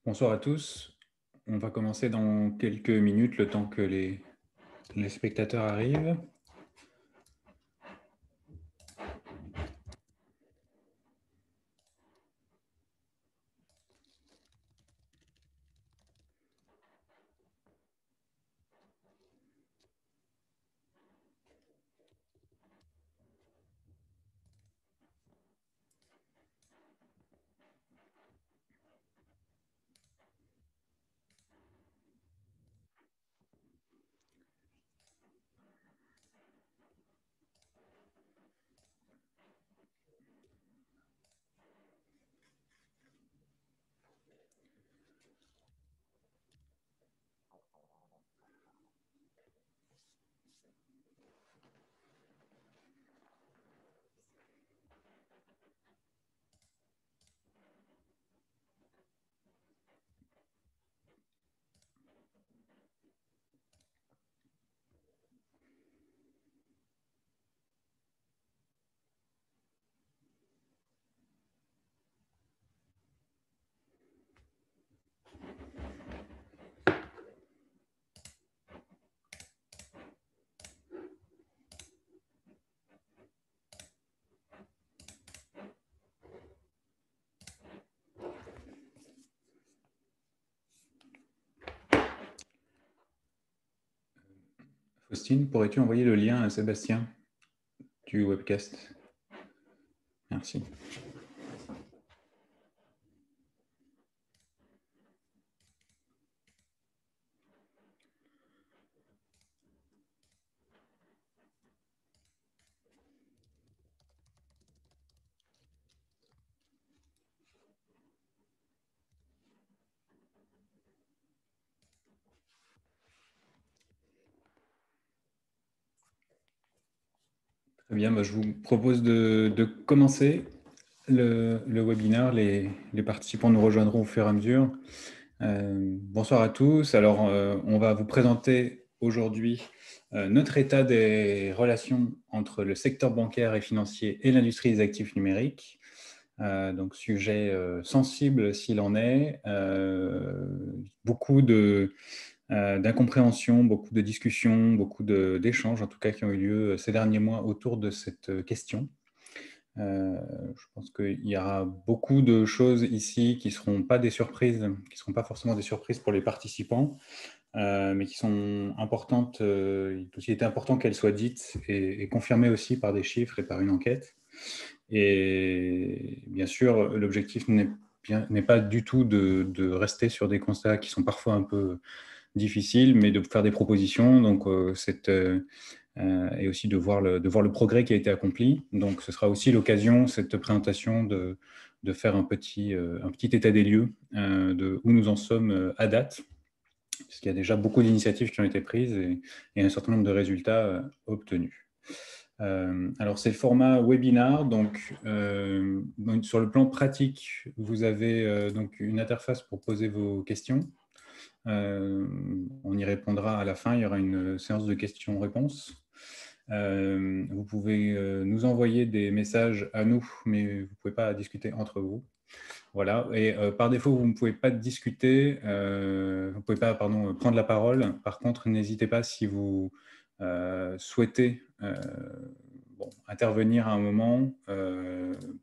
Bonsoir à tous. On va commencer dans quelques minutes, le temps que les spectateurs arrivent. Faustine, pourrais-tu envoyer le lien à Sébastien du webcast? Merci. Très bien, je vous propose de commencer le webinaire. Les participants nous rejoindront au fur et à mesure. Bonsoir à tous. Alors, on va vous présenter aujourd'hui notre état des relations entre le secteur bancaire et financier et l'industrie des actifs numériques. Donc, sujet sensible s'il en est. Beaucoup d'incompréhension, beaucoup de discussions, beaucoup d'échanges, en tout cas, qui ont eu lieu ces derniers mois autour de cette question. Je pense qu'il y aura beaucoup de choses ici qui ne seront pas des surprises, qui ne seront pas forcément des surprises pour les participants, mais qui sont importantes. Il a aussi été important qu'elles soient dites et confirmées aussi par des chiffres et par une enquête. Et bien sûr, l'objectif n'est pas du tout de rester sur des constats qui sont parfois un peu difficiles, mais de faire des propositions. Donc, et aussi de voir le progrès qui a été accompli. Donc, ce sera aussi l'occasion, cette présentation, de faire un petit état des lieux de où nous en sommes à date, puisqu'il y a déjà beaucoup d'initiatives qui ont été prises et un certain nombre de résultats obtenus. Alors, c'est le format webinar. Donc, sur le plan pratique, vous avez donc une interface pour poser vos questions. On y répondra à la fin. Il y aura une séance de questions-réponses. Vous pouvez nous envoyer des messages à nous, mais vous ne pouvez pas discuter entre vous. Voilà. Et par défaut, vous ne pouvez pas discuter, vous ne pouvez pas prendre la parole. Par contre, n'hésitez pas si vous souhaitez intervenir à un moment,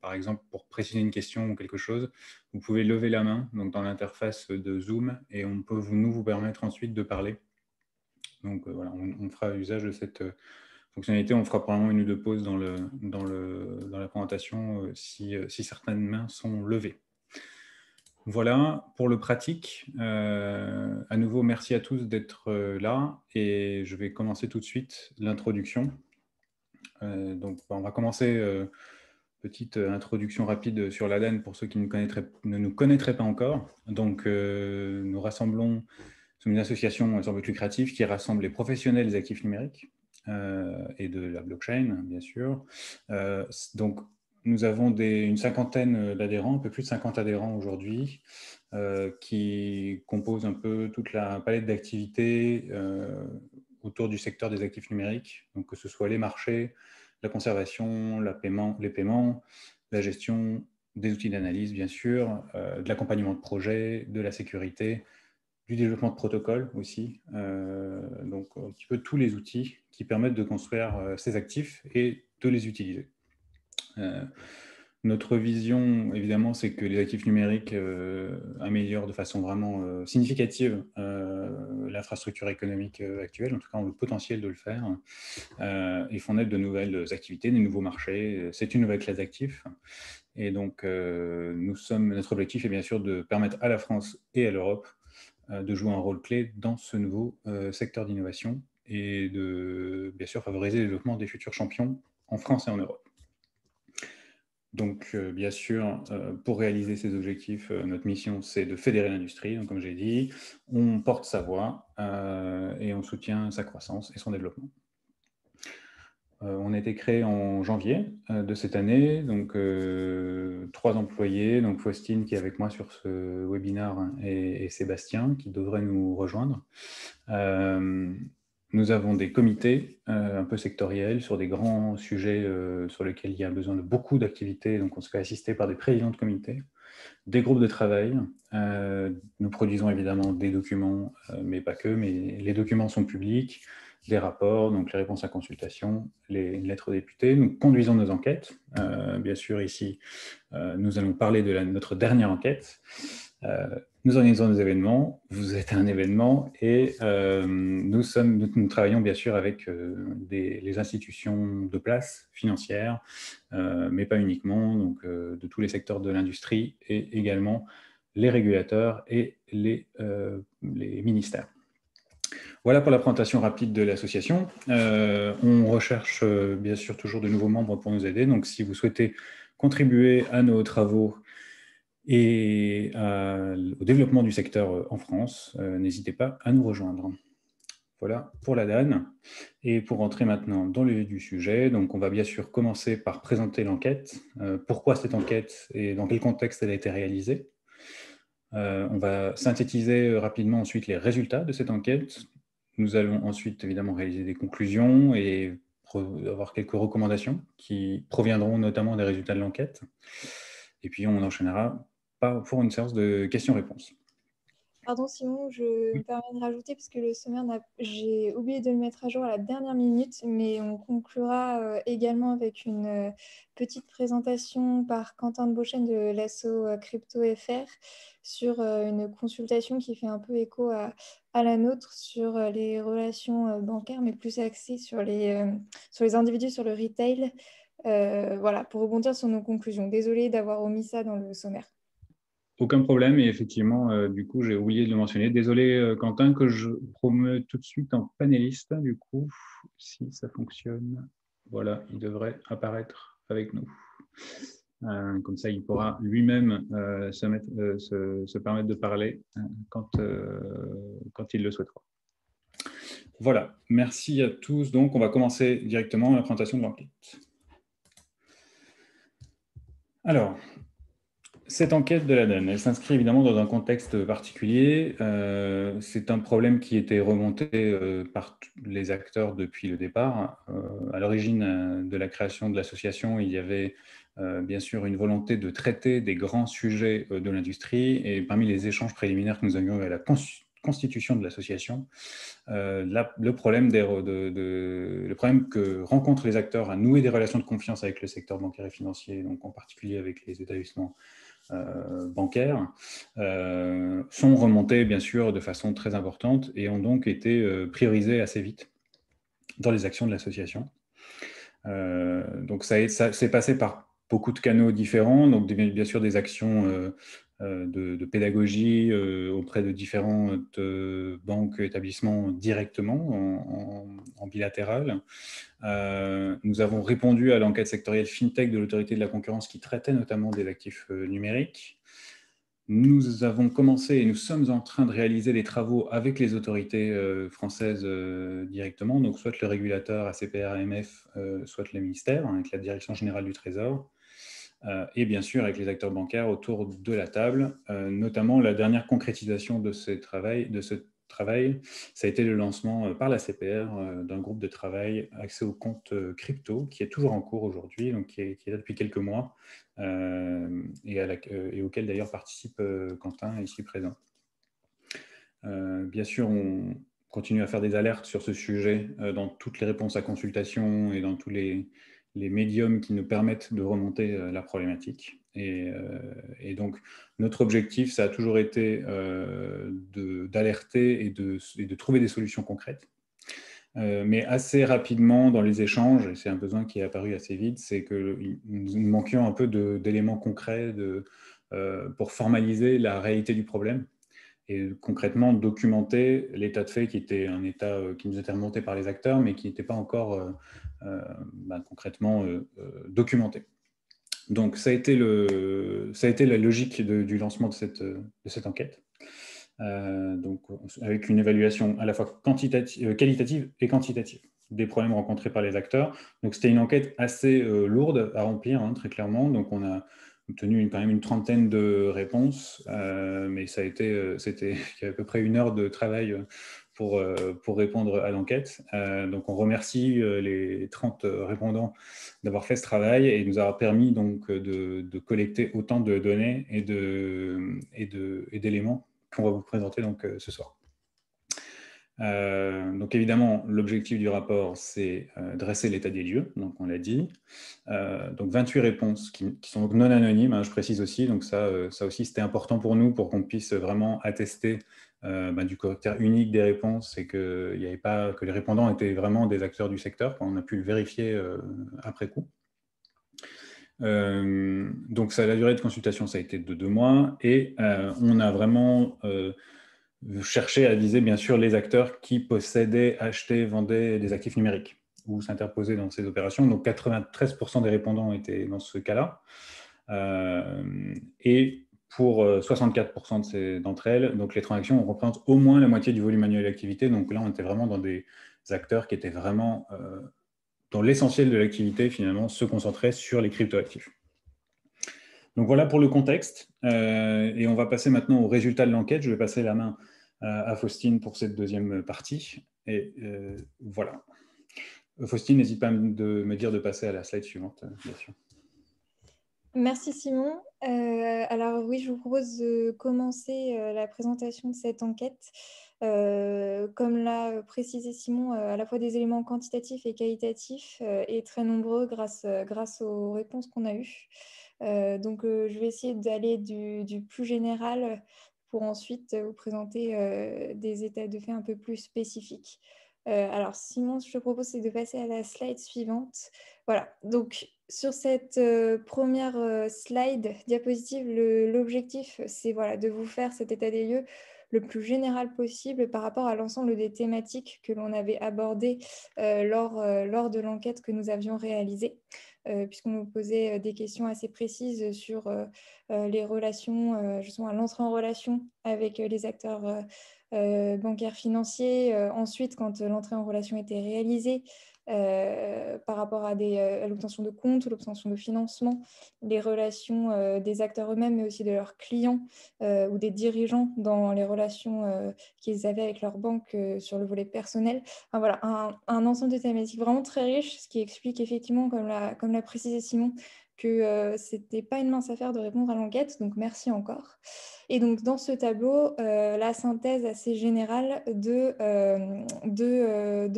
par exemple pour préciser une question ou quelque chose, vous pouvez lever la main donc dans l'interface de Zoom et on peut vous permettre ensuite de parler. Donc voilà, on fera usage de cette fonctionnalité. On fera probablement une ou deux pauses dans la présentation si certaines mains sont levées. Voilà pour le pratique. À nouveau, merci à tous d'être là et je vais commencer tout de suite l'introduction. Donc, on va commencer. Petite introduction rapide sur l'ADEN pour ceux qui ne nous connaîtraient pas encore. Donc, nous rassemblons, sommes une association sans but lucratif qui rassemble les professionnels des actifs numériques et de la blockchain, bien sûr. Donc, nous avons une cinquantaine d'adhérents, un peu plus de 50 adhérents aujourd'hui, qui composent un peu toute la palette d'activités autour du secteur des actifs numériques, donc que ce soit les marchés, la conservation, les paiements, la gestion des outils d'analyse, bien sûr, de l'accompagnement de projets, de la sécurité, du développement de protocoles aussi. Donc, un petit peu tous les outils qui permettent de construire ces actifs et de les utiliser. Notre vision, évidemment, c'est que les actifs numériques améliorent de façon vraiment significative l'infrastructure économique actuelle, en tout cas ont le potentiel de le faire, et font naître de nouvelles activités, des nouveaux marchés. C'est une nouvelle classe d'actifs. Et donc, notre objectif est bien sûr de permettre à la France et à l'Europe de jouer un rôle clé dans ce nouveau secteur d'innovation et de, bien sûr, favoriser le développement des futurs champions en France et en Europe. Donc, bien sûr, pour réaliser ces objectifs, notre mission, c'est de fédérer l'industrie. Donc, comme j'ai dit, on porte sa voix et on soutient sa croissance et son développement. On a été créé en janvier de cette année, donc 3 employés, donc Faustine qui est avec moi sur ce webinaire et Sébastien qui devrait nous rejoindre. Nous avons des comités un peu sectoriels sur des grands sujets sur lesquels il y a besoin de beaucoup d'activités, donc on se fait assister par des présidents de comités, des groupes de travail. Nous produisons évidemment des documents, mais pas que, mais les documents sont publics, des rapports, donc les réponses à consultation, les lettres aux députés. Nous conduisons nos enquêtes. Bien sûr, ici, nous allons parler de notre dernière enquête. Nous organisons des événements, vous êtes un événement, et nous travaillons bien sûr avec les institutions de place financières, mais pas uniquement, donc de tous les secteurs de l'industrie, et également les régulateurs et les ministères. Voilà pour la présentation rapide de l'association. On recherche bien sûr toujours de nouveaux membres pour nous aider, donc si vous souhaitez contribuer à nos travaux et au développement du secteur en France, n'hésitez pas à nous rejoindre. Voilà pour la DAN. Et pour rentrer maintenant dans le vif du sujet, donc on va bien sûr commencer par présenter l'enquête, pourquoi cette enquête et dans quel contexte elle a été réalisée. On va synthétiser rapidement ensuite les résultats de cette enquête. Nous allons ensuite évidemment réaliser des conclusions et avoir quelques recommandations qui proviendront notamment des résultats de l'enquête. Et puis on enchaînera pour une séance de questions-réponses. Pardon Simon, je me permets de rajouter parce que le sommaire, j'ai oublié de le mettre à jour à la dernière minute, mais on conclura également avec une petite présentation par Quentin de Beauchesne de l'asso Crypto FR sur une consultation qui fait un peu écho à la nôtre sur les relations bancaires, mais plus axée sur les individus, sur le retail. Voilà, pour rebondir sur nos conclusions. Désolée d'avoir omis ça dans le sommaire. Aucun problème, et effectivement, du coup, j'ai oublié de le mentionner. Désolé, Quentin, que je promeux tout de suite en panéliste. Du coup, si ça fonctionne, voilà, il devrait apparaître avec nous. Comme ça, il pourra lui-même se permettre de parler quand il le souhaitera. Voilà, merci à tous. Donc, on va commencer directement la présentation de l'enquête. Alors, cette enquête de l'ADEME, elle s'inscrit évidemment dans un contexte particulier. C'est un problème qui était remonté par les acteurs depuis le départ. À l'origine de la création de l'association, il y avait bien sûr une volonté de traiter des grands sujets de l'industrie, et parmi les échanges préliminaires que nous avions à la constitution de l'association, le problème que rencontrent les acteurs à nouer des relations de confiance avec le secteur bancaire et financier, donc en particulier avec les établissements bancaires, sont remontés bien sûr de façon très importante et ont donc été priorisés assez vite dans les actions de l'association. Donc ça s'est passé par beaucoup de canaux différents, donc bien sûr des actions de pédagogie auprès de différentes banques, établissements directement en bilatéral. Nous avons répondu à l'enquête sectorielle FinTech de l'autorité de la concurrence qui traitait notamment des actifs numériques. Nous avons commencé et nous sommes en train de réaliser des travaux avec les autorités françaises directement, donc soit le régulateur ACPR-AMF, soit le ministère, avec la Direction générale du Trésor, et bien sûr avec les acteurs bancaires autour de la table, notamment la dernière concrétisation de ce travail, ça a été le lancement par la CPR d'un groupe de travail accès aux comptes crypto, qui est toujours en cours aujourd'hui, donc qui est là depuis quelques mois, et auquel d'ailleurs participe Quentin, ici présent. Bien sûr, on continue à faire des alertes sur ce sujet dans toutes les réponses à consultation et dans tous les médiums qui nous permettent de remonter la problématique. Et donc, notre objectif, ça a toujours été d'alerter et de trouver des solutions concrètes. Mais assez rapidement, dans les échanges, et c'est un besoin qui est apparu assez vite, c'est que nous manquions un peu d'éléments concrets pour formaliser la réalité du problème et concrètement documenter l'état de fait qui était un état qui nous était remonté par les acteurs, mais qui n'était pas encore concrètement documenté. Donc, ça a été la logique du lancement de cette enquête. Donc, avec une évaluation à la fois qualitative et quantitative des problèmes rencontrés par les acteurs. Donc, c'était une enquête assez lourde à remplir, hein, très clairement. Donc, on a obtenu quand même une trentaine de réponses, mais c'était il y a à peu près 1 heure de travail pour répondre à l'enquête. Donc, on remercie les 30 répondants d'avoir fait ce travail et nous a permis donc de collecter autant de données et d'éléments qu'on va vous présenter donc ce soir. Donc évidemment, l'objectif du rapport, c'est dresser l'état des lieux, donc on l'a dit. Donc 28 réponses qui sont donc non anonymes, hein, je précise aussi, donc ça aussi c'était important pour nous pour qu'on puisse vraiment attester du caractère unique des réponses et que les répondants étaient vraiment des acteurs du secteur, on a pu le vérifier après coup. Donc la durée de consultation, ça a été de 2 mois et on a vraiment cherché à viser bien sûr les acteurs qui possédaient, achetaient, vendaient des actifs numériques ou s'interposaient dans ces opérations. Donc 93% des répondants étaient dans ce cas-là. Et pour 64% d'entre elles, donc les transactions représentent au moins la moitié du volume annuel d'activité. Donc là, on était vraiment dans des acteurs qui étaient vraiment dont l'essentiel de l'activité finalement se concentrait sur les cryptoactifs. Donc voilà pour le contexte, et on va passer maintenant aux résultats de l'enquête. Je vais passer la main à Faustine pour cette deuxième partie. Et voilà. Faustine, n'hésite pas à me dire de passer à la slide suivante, bien sûr. Merci Simon. Alors oui, je vous propose de commencer la présentation de cette enquête. Comme l'a précisé Simon, à la fois des éléments quantitatifs et qualitatifs et très nombreux grâce aux réponses qu'on a eues. Donc je vais essayer d'aller du plus général pour ensuite vous présenter des états de fait un peu plus spécifiques. Alors Simon, ce que je te propose, c'est de passer à la slide suivante. Voilà, donc sur cette première slide diapositive, l'objectif, c'est voilà, de vous faire cet état des lieux le plus général possible par rapport à l'ensemble des thématiques que l'on avait abordées lors de l'enquête que nous avions réalisée, puisqu'on nous posait des questions assez précises sur les relations, justement à l'entrée en relation avec les acteurs bancaires financiers. Ensuite, quand l'entrée en relation était réalisée, par rapport à l'obtention de comptes, l'obtention de financement, les relations des acteurs eux-mêmes, mais aussi de leurs clients ou des dirigeants dans les relations qu'ils avaient avec leur banque sur le volet personnel. Enfin, voilà, un ensemble de thématiques vraiment très riche, ce qui explique effectivement, comme l'a précisé Simon, que ce n'était pas une mince affaire de répondre à l'enquête, donc merci encore. Et donc dans ce tableau, la synthèse assez générale de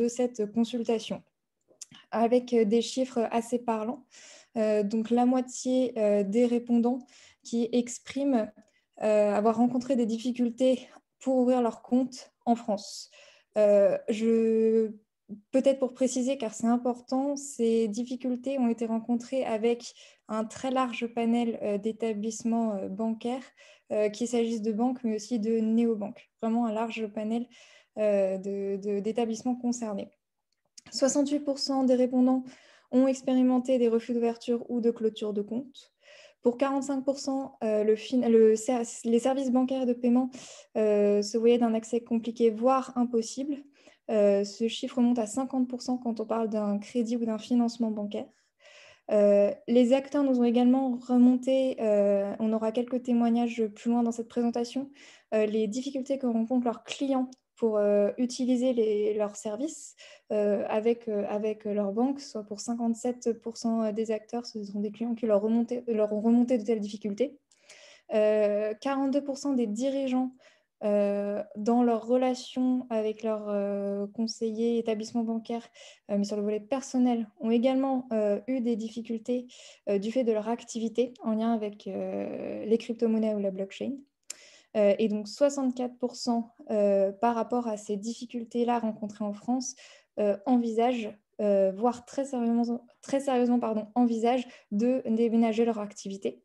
cette consultation, avec des chiffres assez parlants. Donc la moitié des répondants qui expriment avoir rencontré des difficultés pour ouvrir leur compte en France. Peut-être pour préciser, car c'est important, ces difficultés ont été rencontrées avec un très large panel d'établissements bancaires, qu'il s'agisse de banques, mais aussi de néobanques. Vraiment un large panel d'établissements concernés. 68% des répondants ont expérimenté des refus d'ouverture ou de clôture de compte. Pour 45%, les services bancaires de paiement se voyaient d'un accès compliqué, voire impossible. Ce chiffre monte à 50% quand on parle d'un crédit ou d'un financement bancaire. Les acteurs nous ont également remonté, on aura quelques témoignages plus loin dans cette présentation, les difficultés que rencontrent leurs clients pour utiliser leurs services avec leur banque, soit pour 57% des acteurs, ce sont des clients qui leur ont remonté de telles difficultés. 42% des dirigeants dans leurs relations avec leurs conseillers, établissements bancaires, mais sur le volet personnel, ont également eu des difficultés du fait de leur activité en lien avec les crypto-monnaies ou la blockchain. Et donc 64% par rapport à ces difficultés-là rencontrées en France envisagent, voire très sérieusement envisagent de déménager leur activité.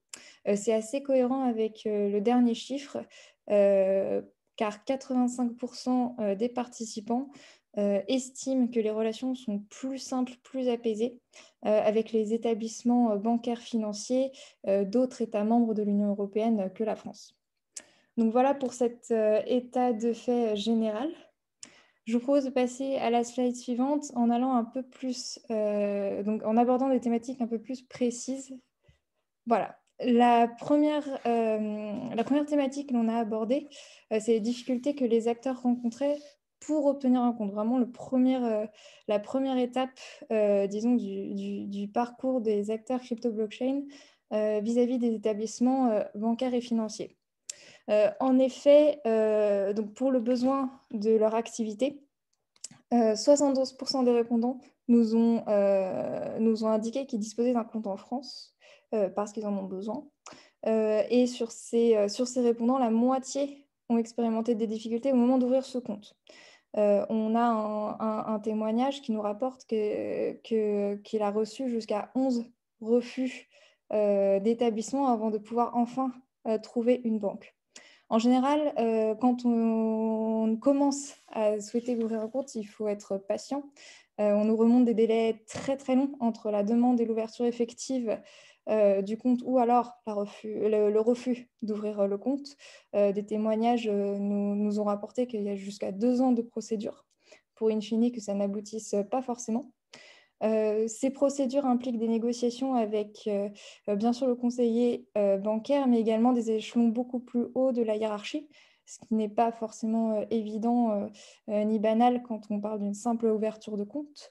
C'est assez cohérent avec le dernier chiffre, car 85% des participants estiment que les relations sont plus simples, plus apaisées avec les établissements bancaires financiers d'autres États membres de l'Union européenne que la France. Donc voilà pour cet état de fait général. Je vous propose de passer à la slide suivante en allant un peu plus, donc en abordant des thématiques un peu plus précises. Voilà. La première thématique que l'on a abordée, c'est les difficultés que les acteurs rencontraient pour obtenir un compte. Vraiment la première étape, disons, du parcours des acteurs crypto-blockchain vis-à-vis des établissements bancaires et financiers. En effet, donc pour le besoin de leur activité, 72% des répondants nous ont indiqué qu'ils disposaient d'un compte en France parce qu'ils en ont besoin. Et sur ces répondants, la moitié ont expérimenté des difficultés au moment d'ouvrir ce compte. On a un témoignage qui nous rapporte qu'il a reçu jusqu'à 11 refus d'établissement avant de pouvoir enfin trouver une banque. En général, quand on commence à souhaiter ouvrir un compte, il faut être patient. On nous remonte des délais très très longs entre la demande et l'ouverture effective du compte ou alors le refus d'ouvrir le compte. Des témoignages nous ont rapporté qu'il y a jusqu'à 2 ans de procédure pour in fine que ça n'aboutisse pas forcément. Ces procédures impliquent des négociations avec bien sûr le conseiller bancaire, mais également des échelons beaucoup plus hauts de la hiérarchie, ce qui n'est pas forcément évident ni banal quand on parle d'une simple ouverture de compte.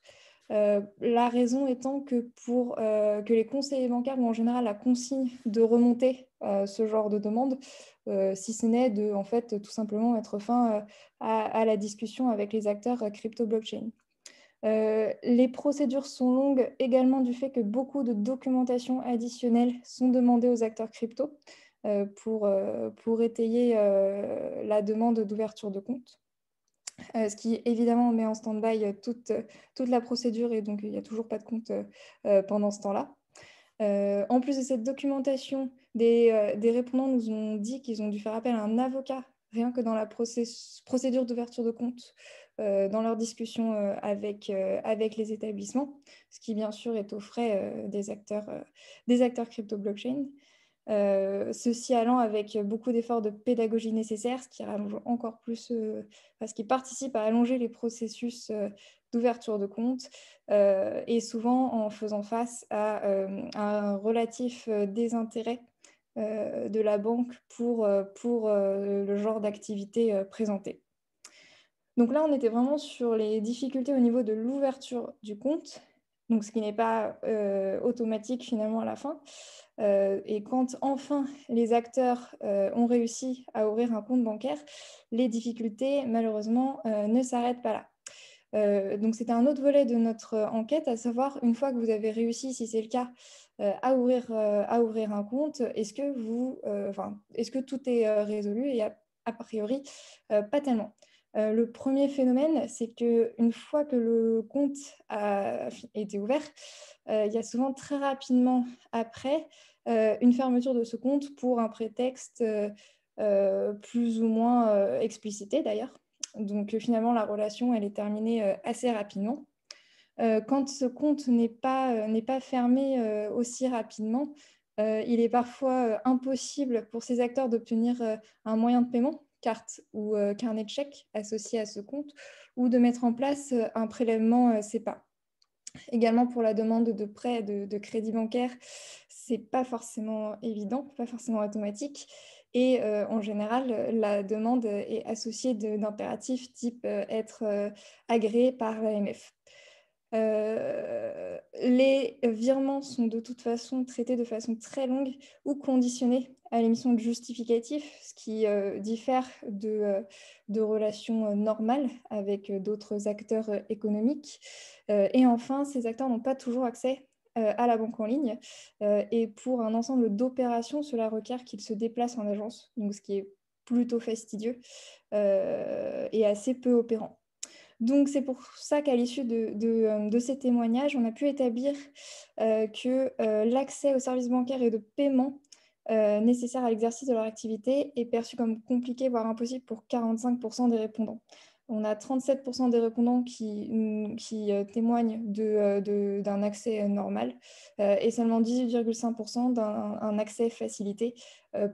La raison étant que pour que les conseillers bancaires ont en général la consigne de remonter ce genre de demande, si ce n'est de en fait, tout simplement mettre fin à la discussion avec les acteurs crypto-blockchain. Les procédures sont longues également du fait que beaucoup de documentation additionnelle sont demandées aux acteurs crypto pour étayer la demande d'ouverture de compte. Ce qui évidemment met en stand-by toute la procédure et donc il n'y a toujours pas de compte pendant ce temps-là. En plus de cette documentation, des répondants nous ont dit qu'ils ont dû faire appel à un avocat rien que dans la procédure d'ouverture de compte, dans leur discussion avec les établissements, ce qui bien sûr est aux frais des acteurs crypto-blockchain. Ceci allant avec beaucoup d'efforts de pédagogie nécessaires, ce qui rallonge encore plus, ce qui participe à allonger les processus d'ouverture de compte et souvent en faisant face à un relatif désintérêt de la banque pour le genre d'activité présentée. Donc là, on était vraiment sur les difficultés au niveau de l'ouverture du compte, donc ce qui n'est pas automatique finalement à la fin. Et quand enfin les acteurs ont réussi à ouvrir un compte bancaire, les difficultés malheureusement ne s'arrêtent pas là. Donc c'était un autre volet de notre enquête, à savoir une fois que vous avez réussi, si c'est le cas, à ouvrir un compte, est-ce que tout est résolu? Et a priori, pas tellement. Le premier phénomène, c'est qu'une fois que le compte a été ouvert, il y a souvent très rapidement après une fermeture de ce compte pour un prétexte plus ou moins explicité d'ailleurs. Donc finalement, la relation, elle est terminée assez rapidement. Quand ce compte n'est pas fermé aussi rapidement, il est parfois impossible pour ces acteurs d'obtenir un moyen de paiement, carte ou carnet de chèques associé à ce compte, ou de mettre en place un prélèvement SEPA. Également pour la demande de prêt de crédit bancaire, c'est pas forcément évident, pas forcément automatique. Et en général, la demande est associée d'impératifs type être agréé par l'AMF. Les virements sont de toute façon traités de façon très longue ou conditionnés à l'émission de justificatifs, ce qui diffère de relations normales avec d'autres acteurs économiques. Et enfin, ces acteurs n'ont pas toujours accès à la banque en ligne. Et pour un ensemble d'opérations, cela requiert qu'ils se déplacent en agence, donc ce qui est plutôt fastidieux et assez peu opérant. Donc, c'est pour ça qu'à l'issue de ces témoignages, on a pu établir que l'accès aux services bancaires et de paiement nécessaires à l'exercice de leur activité est perçu comme compliqué, voire impossible pour 45% des répondants. On a 37% des répondants qui témoignent d'un accès normal et seulement 18,5% d'un accès facilité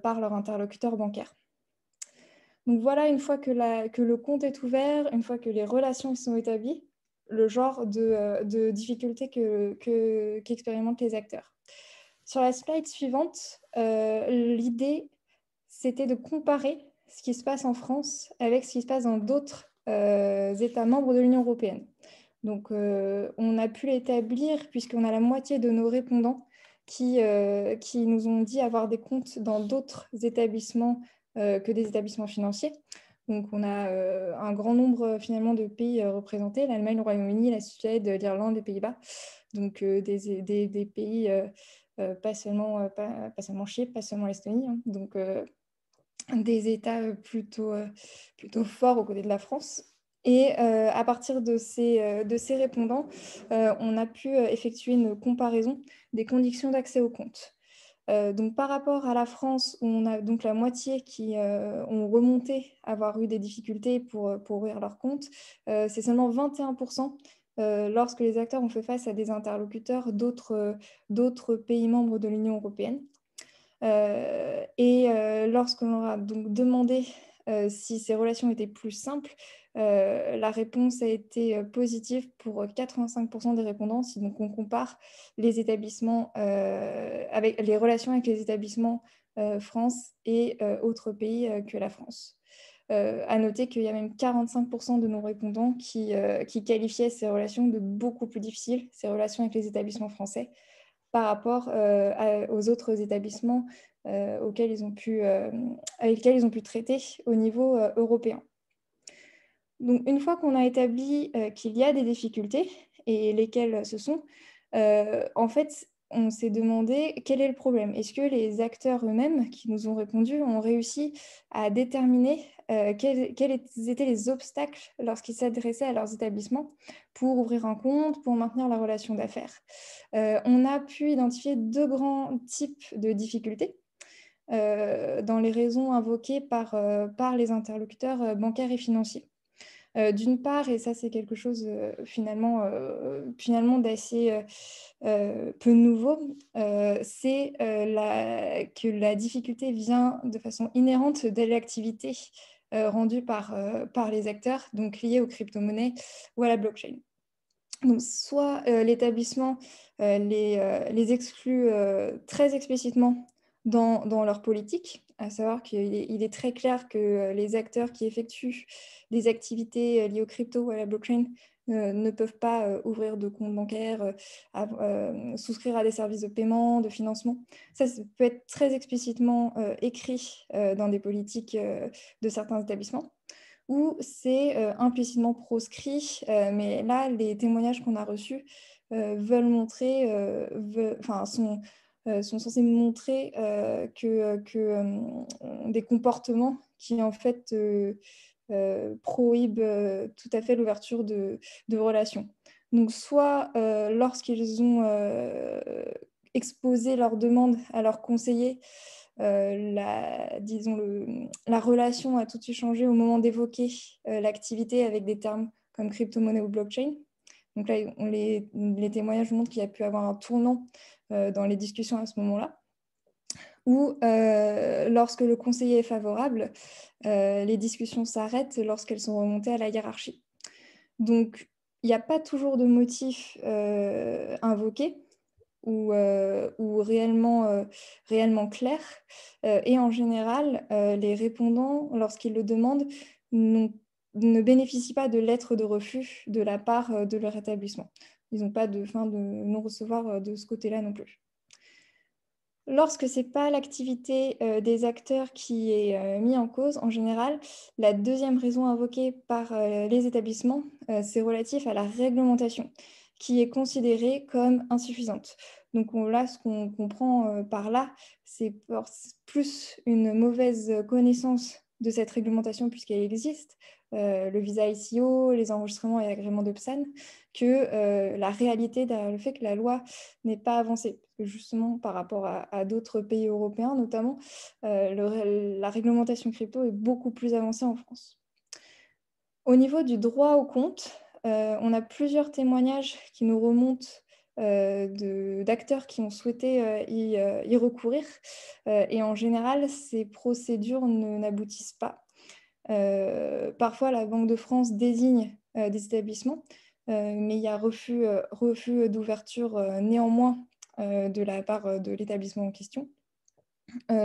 par leur interlocuteur bancaire. Donc voilà, une fois que le compte est ouvert, une fois que les relations sont établies, le genre de difficultés qu'expérimentent les acteurs. Sur la slide suivante, l'idée, c'était de comparer ce qui se passe en France avec ce qui se passe dans d'autres États membres de l'Union européenne. Donc, on a pu l'établir puisqu'on a la moitié de nos répondants qui nous ont dit avoir des comptes dans d'autres établissements que des établissements financiers. Donc, on a un grand nombre finalement de pays représentés, l'Allemagne, le Royaume-Uni, la Suède, l'Irlande, les Pays-Bas. Donc, des pays, pas seulement Chypre, pas seulement l'Estonie. Hein. Donc, des États plutôt forts aux côtés de la France. Et à partir de ces répondants, on a pu effectuer une comparaison des conditions d'accès au compte. Donc, par rapport à la France, on a donc la moitié qui ont remonté avoir eu des difficultés pour ouvrir leur compte. C'est seulement 21% lorsque les acteurs ont fait face à des interlocuteurs d'autres pays membres de l'Union européenne. Et lorsque l'on a donc demandé si ces relations étaient plus simples, la réponse a été positive pour 85% des répondants. Si donc on compare les établissements avec les relations avec les établissements France et autres pays que la France. À noter qu'il y a même 45% de nos répondants qui qualifiaient ces relations de beaucoup plus difficiles, ces relations avec les établissements français, par rapport aux autres établissements avec lesquels ils ont pu traiter au niveau européen. Donc, une fois qu'on a établi qu'il y a des difficultés, et lesquelles ce sont, en fait, on s'est demandé quel est le problème. Est-ce que les acteurs eux-mêmes qui nous ont répondu ont réussi à déterminer quels étaient les obstacles lorsqu'ils s'adressaient à leurs établissements pour ouvrir un compte, pour maintenir la relation d'affaires. On a pu identifier deux grands types de difficultés dans les raisons invoquées par les interlocuteurs bancaires et financiers. D'une part, et ça c'est quelque chose finalement d'assez peu nouveau, c'est que la difficulté vient de façon inhérente de l'activité rendue par les acteurs, donc liée aux crypto-monnaies ou à la blockchain. Donc, soit l'établissement les exclut très explicitement dans leur politique, à savoir qu'il est très clair que les acteurs qui effectuent des activités liées aux crypto ou à la blockchain ne peuvent pas ouvrir de compte bancaire, souscrire à des services de paiement, de financement. Ça peut être très explicitement écrit dans des politiques de certains établissements, où c'est implicitement proscrit, mais là, les témoignages qu'on a reçus veulent montrer, sont censés montrer des comportements qui, en fait, prohibent tout à fait l'ouverture de relations. Donc, soit lorsqu'ils ont exposé leurs demandes à leurs conseillers, la relation a tout de suite changé au moment d'évoquer l'activité avec des termes comme crypto-monnaie ou blockchain. Donc là, les témoignages montrent qu'il y a pu avoir un tournant dans les discussions à ce moment-là. Ou lorsque le conseiller est favorable, les discussions s'arrêtent lorsqu'elles sont remontées à la hiérarchie. Donc, il n'y a pas toujours de motif invoqué. ou réellement claires. Et en général, les répondants, lorsqu'ils le demandent, ne bénéficient pas de lettres de refus de la part de leur établissement. Ils n'ont pas de fin de non-recevoir de ce côté-là non plus. Lorsque ce n'est pas l'activité des acteurs qui est mise en cause, en général, la deuxième raison invoquée par les établissements, c'est relatif à la réglementation, qui est considérée comme insuffisante. Donc là, ce qu'on comprend par là, c'est plus une mauvaise connaissance de cette réglementation puisqu'elle existe, le visa ICO, les enregistrements et agréments de PSAN, que la réalité derrière le fait que la loi n'est pas avancée. Parce que justement, par rapport à d'autres pays européens notamment, la réglementation crypto est beaucoup plus avancée en France. Au niveau du droit au compte, on a plusieurs témoignages qui nous remontent d'acteurs qui ont souhaité y recourir. Et en général, ces procédures n'aboutissent pas. Parfois, la Banque de France désigne des établissements, mais il y a refus d'ouverture néanmoins de la part de l'établissement en question.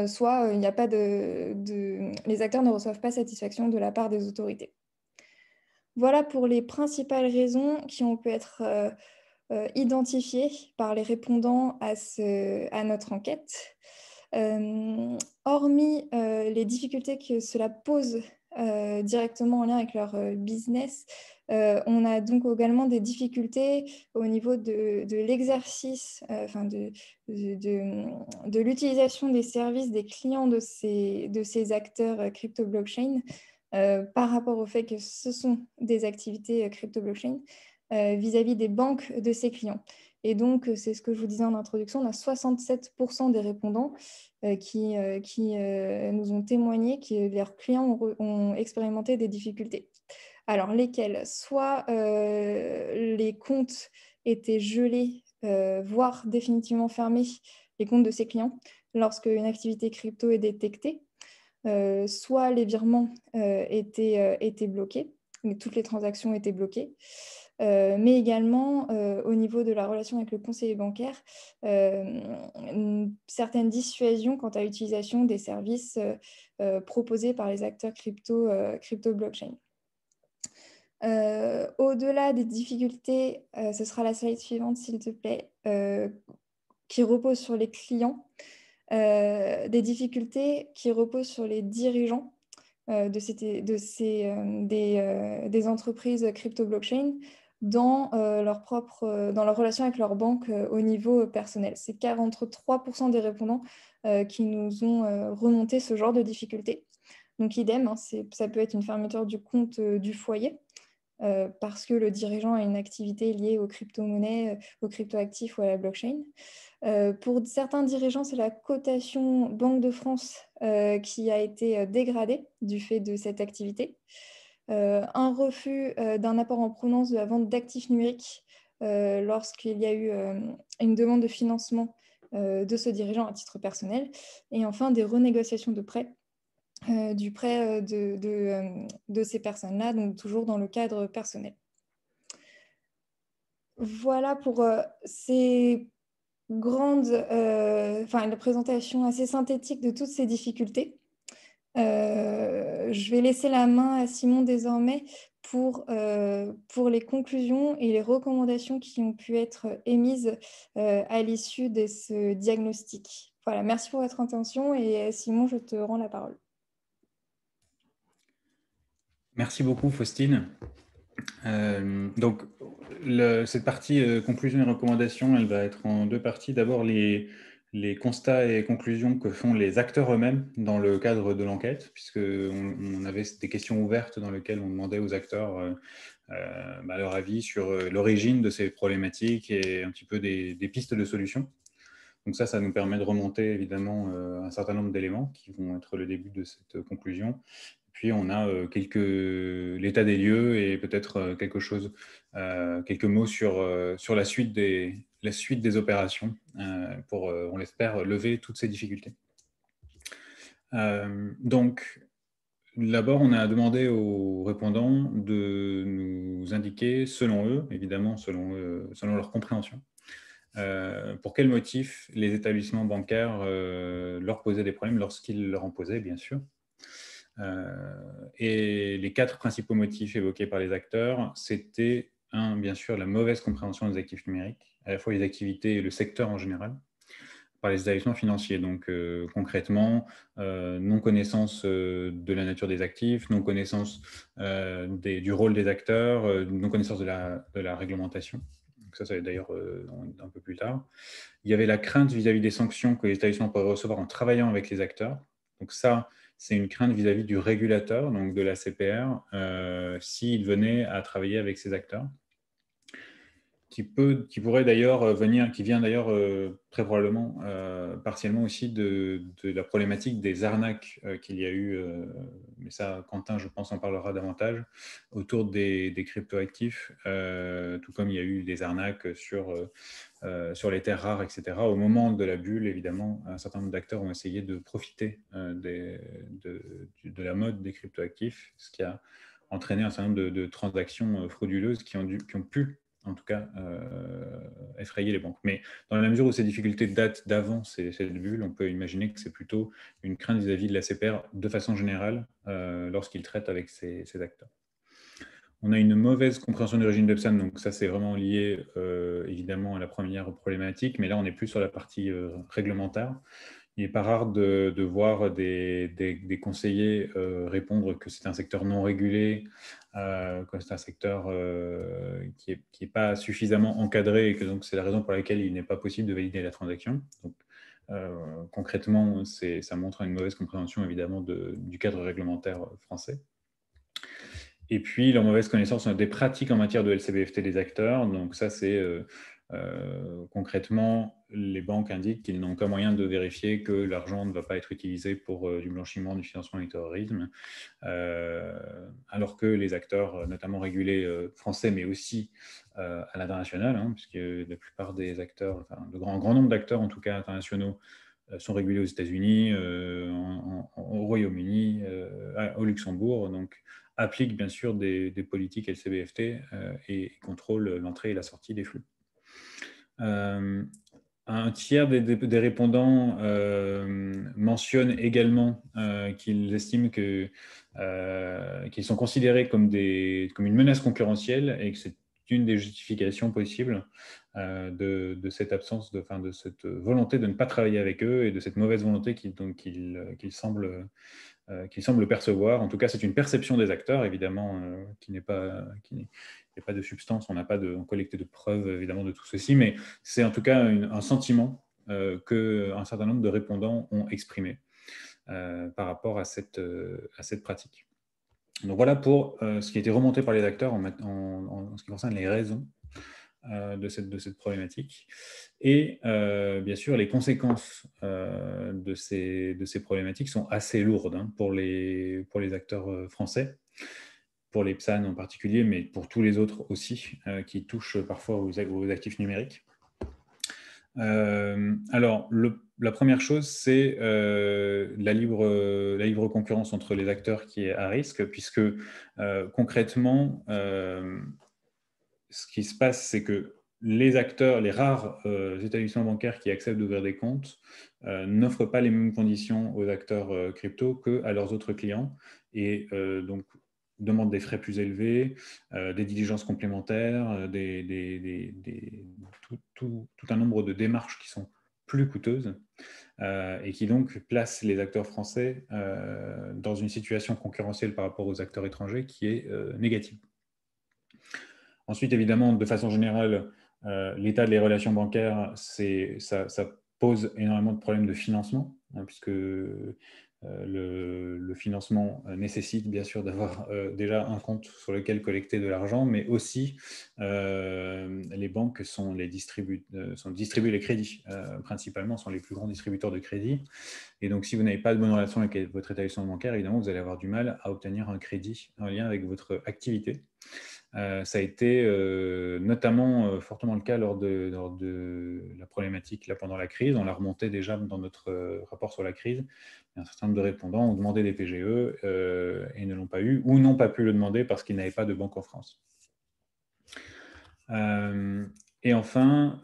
Soit il n'y a pas les acteurs ne reçoivent pas satisfaction de la part des autorités. Voilà pour les principales raisons qui ont pu être identifiées par les répondants à notre enquête. Hormis les difficultés que cela pose directement en lien avec leur business, on a donc également des difficultés au niveau de l'exercice, de l'utilisation des services des clients de ces acteurs crypto-blockchain par rapport au fait que ce sont des activités crypto-blockchain vis-à-vis des banques de ces clients. Et donc, c'est ce que je vous disais en introduction, on a 67% des répondants qui nous ont témoigné que leurs clients ont expérimenté des difficultés. Alors, lesquelles? Soit les comptes étaient gelés, voire définitivement fermés, les comptes de ces clients, lorsque une activité crypto est détectée. Soit les virements étaient bloqués, toutes les transactions étaient bloquées, mais également au niveau de la relation avec le conseiller bancaire, certaines dissuasions quant à l'utilisation des services proposés par les acteurs crypto-blockchain. Au-delà des difficultés, ce sera la slide suivante s'il te plaît, qui repose sur les clients. Des difficultés qui reposent sur les dirigeants des entreprises crypto-blockchain dans leur relation avec leur banque au niveau personnel. C'est 43% des répondants qui nous ont remonté ce genre de difficultés. Donc idem, hein, ça peut être une fermeture du compte du foyer, parce que le dirigeant a une activité liée aux crypto-monnaies, aux crypto-actifs ou à la blockchain. Pour certains dirigeants, c'est la cotation Banque de France qui a été dégradée du fait de cette activité. Un refus d'un apport en provenance de la vente d'actifs numériques lorsqu'il y a eu une demande de financement de ce dirigeant à titre personnel. Et enfin, des renégociations de prêts. Du prêt de ces personnes-là, donc toujours dans le cadre personnel. Voilà pour ces la présentation assez synthétique de toutes ces difficultés. Je vais laisser la main à Simon désormais pour les conclusions et les recommandations qui ont pu être émises à l'issue de ce diagnostic. Voilà, merci pour votre attention et Simon, je te rends la parole. Merci beaucoup, Faustine. Donc, cette partie conclusion et recommandations, elle va être en deux parties. D'abord, les constats et conclusions que font les acteurs eux-mêmes dans le cadre de l'enquête, puisqu'on avait des questions ouvertes dans lesquelles on demandait aux acteurs leur avis sur l'origine de ces problématiques et un petit peu des pistes de solutions. Donc ça nous permet de remonter évidemment un certain nombre d'éléments qui vont être le début de cette conclusion. Puis on a l'état des lieux et peut-être quelques mots sur la suite des opérations pour, on l'espère, lever toutes ces difficultés. Donc, d'abord, on a demandé aux répondants de nous indiquer, selon eux, évidemment selon leur compréhension, pour quel motif les établissements bancaires leur posaient des problèmes lorsqu'ils leur en posaient, bien sûr. Et les 4 principaux motifs évoqués par les acteurs, c'était, bien sûr, la mauvaise compréhension des actifs numériques, à la fois les activités et le secteur en général, par les établissements financiers. Donc, concrètement, non-connaissance de la nature des actifs, non-connaissance du rôle des acteurs, non-connaissance de la réglementation. Donc ça va être d'ailleurs un peu plus tard. Il y avait la crainte vis-à-vis des sanctions que les établissements pourraient recevoir en travaillant avec les acteurs. Donc ça, c'est une crainte vis-à-vis du régulateur, donc de la CPR, s'il venait à travailler avec ces acteurs, qui pourrait d'ailleurs venir, qui vient d'ailleurs très probablement partiellement aussi de la problématique des arnaques qu'il y a eu, mais ça, Quentin, je pense, en parlera davantage, autour des cryptoactifs, tout comme il y a eu des arnaques sur les terres rares, etc. Au moment de la bulle, évidemment, un certain nombre d'acteurs ont essayé de profiter de la mode des cryptoactifs, ce qui a entraîné un certain nombre de transactions frauduleuses qui ont pu, en tout cas, effrayer les banques. Mais dans la mesure où ces difficultés datent d'avant cette bulle, on peut imaginer que c'est plutôt une crainte vis-à-vis de la CPR de façon générale lorsqu'ils traitent avec ces acteurs. On a une mauvaise compréhension du régime d'Epstein, donc ça c'est vraiment lié évidemment à la première problématique, mais là on est plus sur la partie réglementaire. Il n'est pas rare de voir des conseillers répondre que c'est un secteur non régulé, que c'est un secteur qui n'est pas suffisamment encadré et que donc c'est la raison pour laquelle il n'est pas possible de valider la transaction. Donc, concrètement, ça montre une mauvaise compréhension évidemment du cadre réglementaire français. Et puis, leur mauvaise connaissance des pratiques en matière de LCBFT des acteurs. Donc ça, c'est concrètement, les banques indiquent qu'ils n'ont aucun moyen de vérifier que l'argent ne va pas être utilisé pour du blanchiment, du financement du terrorisme, alors que les acteurs, notamment régulés français, mais aussi à l'international, puisque la plupart des acteurs, enfin, le grand nombre d'acteurs, en tout cas internationaux, sont régulés aux États-Unis, au Royaume-Uni, au Luxembourg, donc appliquent bien sûr des politiques LCBFT et contrôlent l'entrée et la sortie des flux. Un tiers des répondants mentionnent également qu'ils estiment qu'ils sont considérés comme une menace concurrentielle et que c'est une des justifications possibles de cette absence, de cette volonté de ne pas travailler avec eux et de cette mauvaise volonté qu'ils semblent percevoir. En tout cas, c'est une perception des acteurs, évidemment, qui n'est pas de substance, on n'a pas collecté de preuves, évidemment, de tout ceci, mais c'est en tout cas un sentiment qu'un certain nombre de répondants ont exprimé par rapport à cette pratique. Donc voilà pour ce qui a été remonté par les acteurs en ce qui concerne les raisons de cette problématique. Et bien sûr, les conséquences de ces problématiques sont assez lourdes pour les acteurs français, pour les PSAN en particulier, mais pour tous les autres aussi, qui touchent parfois aux actifs numériques. Alors, la première chose, c'est la libre concurrence entre les acteurs qui est à risque, puisque concrètement, ce qui se passe, c'est que les acteurs, les rares établissements bancaires qui acceptent d'ouvrir des comptes n'offrent pas les mêmes conditions aux acteurs crypto qu'à leurs autres clients, et donc demandent des frais plus élevés, des diligences complémentaires, tout un nombre de démarches qui sont plus coûteuses et qui donc placent les acteurs français dans une situation concurrentielle par rapport aux acteurs étrangers qui est négative. Ensuite, évidemment, de façon générale, l'état des relations bancaires, ça pose énormément de problèmes de financement, puisque le financement nécessite bien sûr d'avoir déjà un compte sur lequel collecter de l'argent, mais aussi les banques distribuent les crédits, principalement, sont les plus grands distributeurs de crédits. Et donc, si vous n'avez pas de bonne relation avec votre établissement bancaire, évidemment, vous allez avoir du mal à obtenir un crédit en lien avec votre activité. Ça a été notamment fortement le cas lors de la problématique pendant la crise. On l'a remonté déjà dans notre rapport sur la crise. Un certain nombre de répondants ont demandé des PGE et ne l'ont pas eu ou n'ont pas pu le demander parce qu'ils n'avaient pas de banque en France. Et enfin,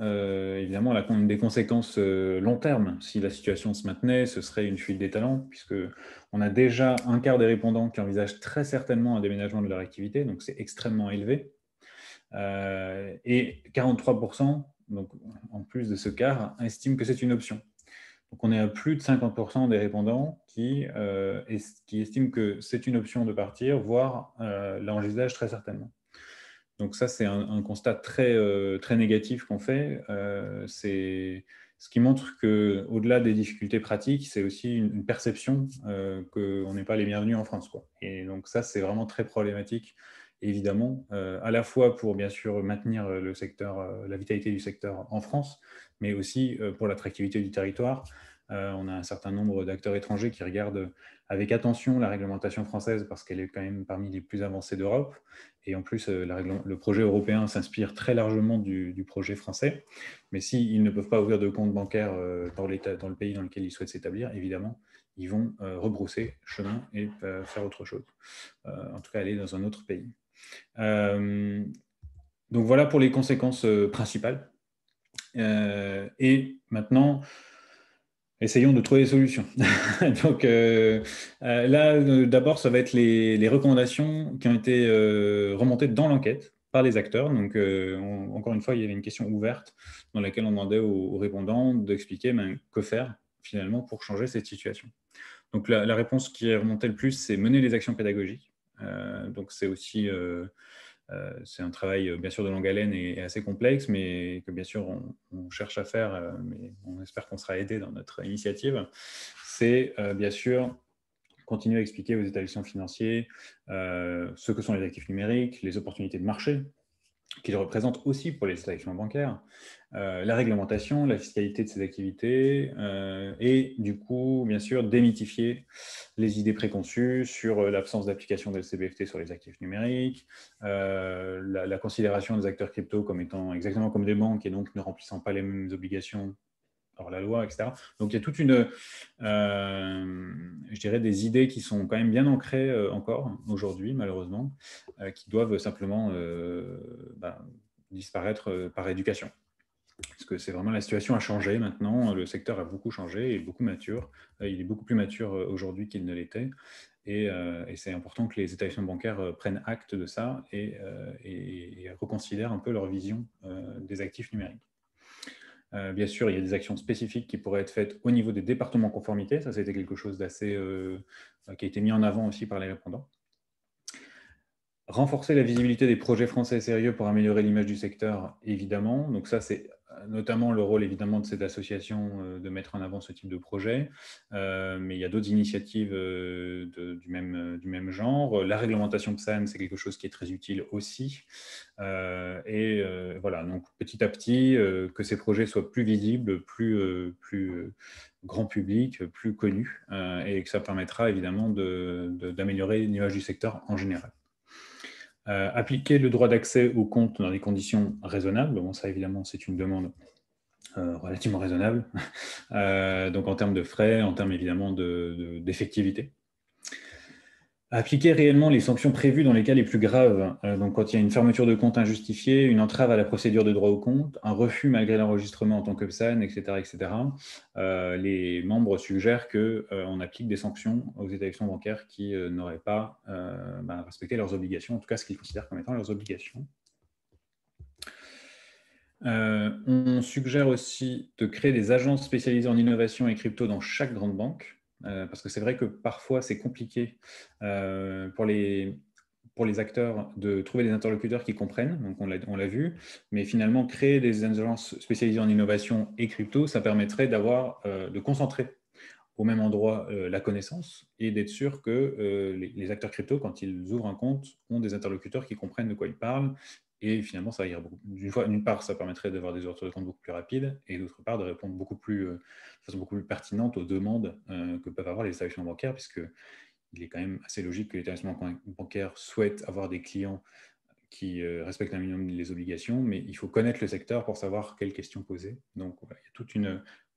évidemment, une des conséquences long terme, si la situation se maintenait, ce serait une fuite des talents, puisqu'on a déjà un quart des répondants qui envisagent très certainement un déménagement de leur activité, donc c'est extrêmement élevé. Et 43%, donc en plus de ce quart, estiment que c'est une option. Donc on est à plus de 50% des répondants qui estiment que c'est une option de partir, voire l'envisagent très certainement. Donc ça, c'est un constat très négatif qu'on fait. C'est ce qui montre qu'au-delà des difficultés pratiques, c'est aussi une perception qu'on n'est pas les bienvenus en France, quoi. Et donc ça, c'est vraiment très problématique, évidemment, à la fois pour, bien sûr, maintenir le secteur, la vitalité du secteur en France, mais aussi pour l'attractivité du territoire. On a un certain nombre d'acteurs étrangers qui regardent avec attention la réglementation française parce qu'elle est quand même parmi les plus avancées d'Europe. Et en plus, le projet européen s'inspire très largement du projet français. Mais s'ils ne peuvent pas ouvrir de compte bancaire dans le pays dans lequel ils souhaitent s'établir, évidemment, ils vont rebrousser chemin et faire autre chose. En tout cas, aller dans un autre pays. Donc voilà pour les conséquences principales. Et maintenant, essayons de trouver des solutions. Donc là, d'abord, ça va être les recommandations qui ont été remontées dans l'enquête par les acteurs. Donc, encore une fois, il y avait une question ouverte dans laquelle on demandait aux répondants d'expliquer que faire finalement pour changer cette situation. Donc, la réponse qui est remontée le plus, c'est mener les actions pédagogiques. Donc, c'est aussi c'est un travail bien sûr de longue haleine et assez complexe, mais que bien sûr on cherche à faire, mais on espère qu'on sera aidé dans notre initiative. C'est bien sûr continuer à expliquer aux établissements financiers ce que sont les actifs numériques, les opportunités de marché qu'ils représentent aussi pour les établissements bancaires, la réglementation, la fiscalité de ces activités, et du coup, bien sûr, démythifier les idées préconçues sur l'absence d'application de LCBFT sur les actifs numériques, la considération des acteurs crypto comme étant exactement comme des banques et donc ne remplissant pas les mêmes obligations par la loi, etc. Donc il y a toute je dirais, des idées qui sont quand même bien ancrées encore aujourd'hui, malheureusement, qui doivent simplement disparaître par éducation. Parce que c'est vraiment la situation a changé maintenant, le secteur a beaucoup changé et beaucoup mature. Il est beaucoup plus mature aujourd'hui qu'il ne l'était. Et c'est important que les établissements bancaires prennent acte de ça et reconsidèrent un peu leur vision des actifs numériques. Bien sûr, il y a des actions spécifiques qui pourraient être faites au niveau des départements conformité. Ça, c'était quelque chose d'assez qui a été mis en avant aussi par les répondants. Renforcer la visibilité des projets français sérieux pour améliorer l'image du secteur, évidemment. Donc ça, c'est notamment le rôle, évidemment, de cette association de mettre en avant ce type de projet. Mais il y a d'autres initiatives du même genre. La réglementation PSAN, c'est quelque chose qui est très utile aussi. Voilà, donc petit à petit, que ces projets soient plus visibles, plus grand public, plus connus, et que ça permettra, évidemment, d'améliorer l'image du secteur en général. Appliquer le droit d'accès aux comptes dans des conditions raisonnables. Bon, ça, évidemment, c'est une demande relativement raisonnable. Donc, en termes de frais, en termes, évidemment, d'effectivité. Appliquer réellement les sanctions prévues dans les cas les plus graves. Donc, quand il y a une fermeture de compte injustifiée, une entrave à la procédure de droit au compte, un refus malgré l'enregistrement en tant que PSAN, etc., etc., les membres suggèrent qu'on applique des sanctions aux établissements bancaires qui n'auraient pas respecté leurs obligations, en tout cas ce qu'ils considèrent comme étant leurs obligations. On suggère aussi de créer des agences spécialisées en innovation et crypto dans chaque grande banque. Parce que c'est vrai que parfois c'est compliqué pour les acteurs de trouver des interlocuteurs qui comprennent, donc on l'a vu, mais finalement créer des agences spécialisées en innovation et crypto, ça permettrait de concentrer au même endroit la connaissance et d'être sûr que les acteurs crypto, quand ils ouvrent un compte, ont des interlocuteurs qui comprennent de quoi ils parlent. Et finalement, ça ira d'une part, ça permettrait d'avoir des ouvertures de compte beaucoup plus rapides, et d'autre part, de répondre de façon beaucoup plus pertinente aux demandes que peuvent avoir les établissements bancaires, puisqu'il est quand même assez logique que les établissements bancaires souhaitent avoir des clients qui respectent un minimum les obligations, mais il faut connaître le secteur pour savoir quelles questions poser. Donc, voilà, il y a toute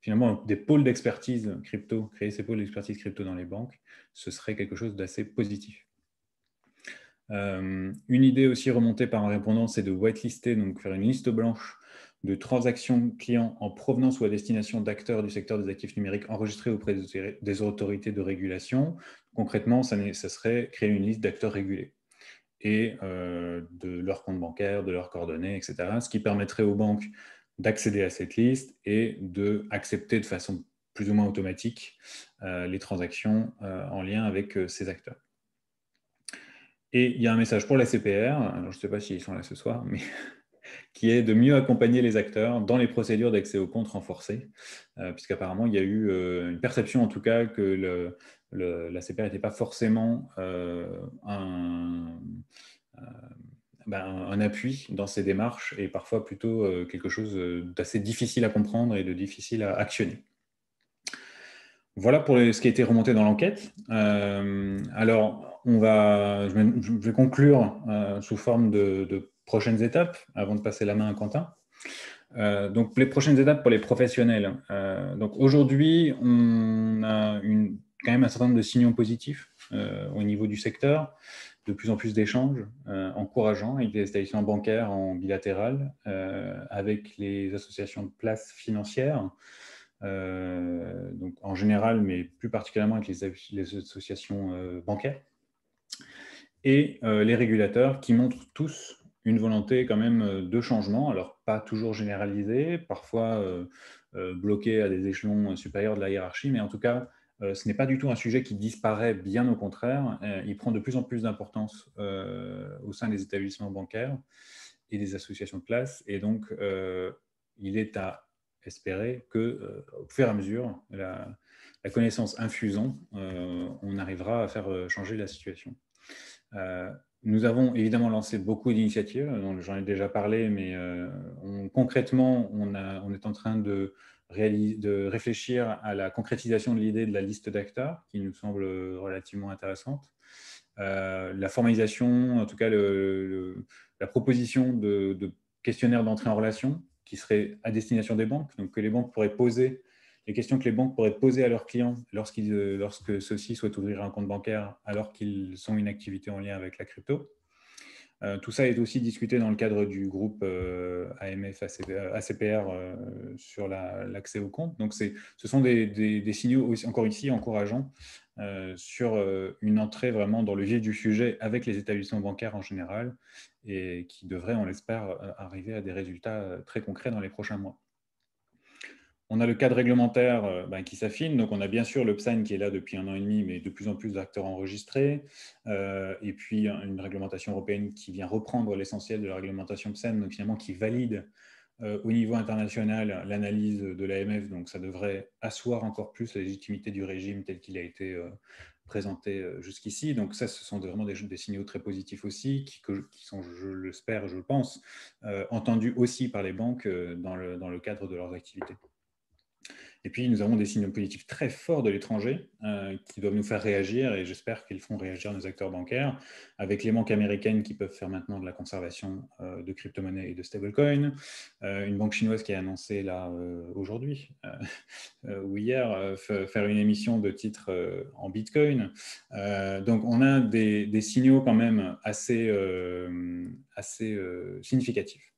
finalement des pôles d'expertise crypto, créer ces pôles d'expertise crypto dans les banques, ce serait quelque chose d'assez positif. Une idée aussi remontée par un répondant, c'est de whitelister, donc faire une liste blanche de transactions clients en provenance ou à destination d'acteurs du secteur des actifs numériques enregistrés auprès des autorités de régulation. Concrètement, ça serait créer une liste d'acteurs régulés et de leur compte bancaire, de leurs coordonnées, etc. Ce qui permettrait aux banques d'accéder à cette liste et d'accepter de façon plus ou moins automatique les transactions en lien avec ces acteurs. Et il y a un message pour la CPR, alors je ne sais pas s'ils sont là ce soir, mais qui est de mieux accompagner les acteurs dans les procédures d'accès aux comptes renforcées, puisqu'apparemment il y a eu une perception en tout cas que la CPR n'était pas forcément un appui dans ces démarches et parfois plutôt quelque chose d'assez difficile à comprendre et de difficile à actionner. Voilà pour ce qui a été remonté dans l'enquête. Alors, je vais conclure sous forme de prochaines étapes avant de passer la main à Quentin. Donc, les prochaines étapes pour les professionnels. Donc, aujourd'hui, on a quand même un certain nombre de signaux positifs au niveau du secteur, de plus en plus d'échanges encourageants avec les établissements bancaires en bilatéral, avec les associations de places financières, donc en général, mais plus particulièrement avec les associations bancaires, et les régulateurs qui montrent tous une volonté quand même de changement, alors pas toujours généralisée, parfois bloquée à des échelons supérieurs de la hiérarchie, mais en tout cas, ce n'est pas du tout un sujet qui disparaît, bien au contraire, il prend de plus en plus d'importance au sein des établissements bancaires et des associations de place, et donc il est à espérer qu'au fur et à mesure, la connaissance infusant, on arrivera à faire changer la situation. Nous avons évidemment lancé beaucoup d'initiatives, dont j'en ai déjà parlé, mais concrètement, on est en train de réfléchir à la concrétisation de l'idée de la liste d'acteurs, qui nous semble relativement intéressante. La formalisation, en tout cas la proposition de questionnaires d'entrée en relation, qui serait à destination des banques, donc que les banques pourraient poser les questions que les banques pourraient poser à leurs clients lorsque ceux-ci souhaitent ouvrir un compte bancaire alors qu'ils ont une activité en lien avec la crypto. Tout ça est aussi discuté dans le cadre du groupe AMF ACPR sur l'accès au compte. Donc, ce sont des signaux, aussi, encore ici, encourageants sur une entrée vraiment dans le vif du sujet avec les établissements bancaires en général et qui devrait, on l'espère, arriver à des résultats très concrets dans les prochains mois. On a le cadre réglementaire qui s'affine. Donc, on a bien sûr le PSAN qui est là depuis 1 an et demi, mais de plus en plus d'acteurs enregistrés. Et puis, une réglementation européenne qui vient reprendre l'essentiel de la réglementation PSAN, donc finalement qui valide au niveau international l'analyse de l'AMF. Donc, ça devrait asseoir encore plus la légitimité du régime tel qu'il a été présenté jusqu'ici. Donc, ça, ce sont vraiment des signaux très positifs aussi, qui sont, je l'espère, je le pense, entendus aussi par les banques dans le cadre de leurs activités. Et puis, nous avons des signaux positifs très forts de l'étranger qui doivent nous faire réagir, et j'espère qu'ils feront réagir nos acteurs bancaires, avec les banques américaines qui peuvent faire maintenant de la conservation de crypto-monnaies et de stablecoins, une banque chinoise qui a annoncé là aujourd'hui ou hier faire une émission de titres en Bitcoin. Donc, on a des signaux quand même assez significatifs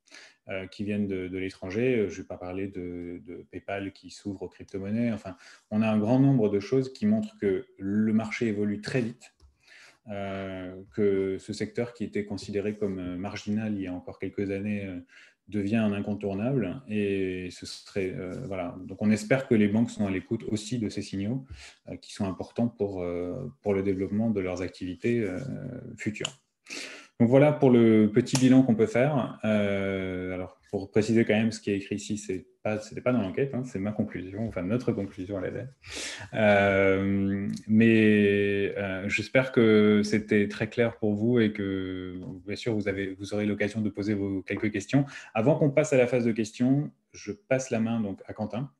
qui viennent de l'étranger. Je ne vais pas parler de PayPal qui s'ouvre aux crypto-monnaies. Enfin, on a un grand nombre de choses qui montrent que le marché évolue très vite, que ce secteur qui était considéré comme marginal il y a encore quelques années devient un incontournable. Et ce serait, voilà. Donc, on espère que les banques sont à l'écoute aussi de ces signaux qui sont importants pour le développement de leurs activités futures. Donc voilà pour le petit bilan qu'on peut faire. Alors, pour préciser quand même, ce qui est écrit ici, ce n'était pas dans l'enquête, hein, c'est ma conclusion, enfin notre conclusion à la lettre. Mais j'espère que c'était très clair pour vous et que, bien sûr, vous aurez l'occasion de poser vos quelques questions. Avant qu'on passe à la phase de questions, je passe la main donc, à Quentin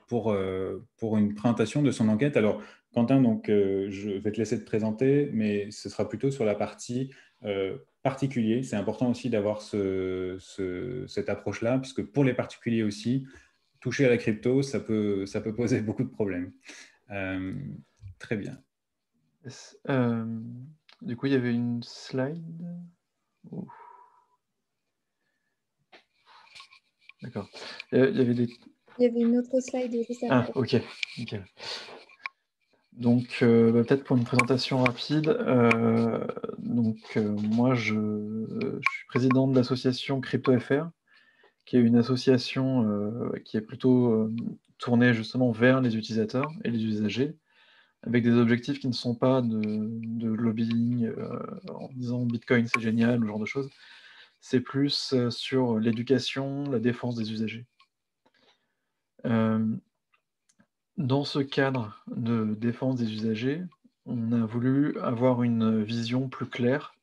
pour une présentation de son enquête. Alors, Quentin, donc, je vais te laisser te présenter, mais ce sera plutôt sur la partie particulier. C'est important aussi d'avoir cette approche-là, puisque pour les particuliers aussi, toucher à la crypto, ça peut poser beaucoup de problèmes. Très bien. Yes. Du coup, il y avait une slide. Ouf. D'accord. Il y avait des... Il y avait une autre slide juste Ah, après. ok. Nickel. Donc, peut-être pour une présentation rapide, moi, je suis président de l'association CryptoFR, qui est une association qui est plutôt tournée justement vers les utilisateurs et les usagers, avec des objectifs qui ne sont pas de lobbying en disant Bitcoin c'est génial, ou ce genre de choses. C'est plus sur l'éducation, la défense des usagers. Dans ce cadre de défense des usagers, on a voulu avoir une vision plus claire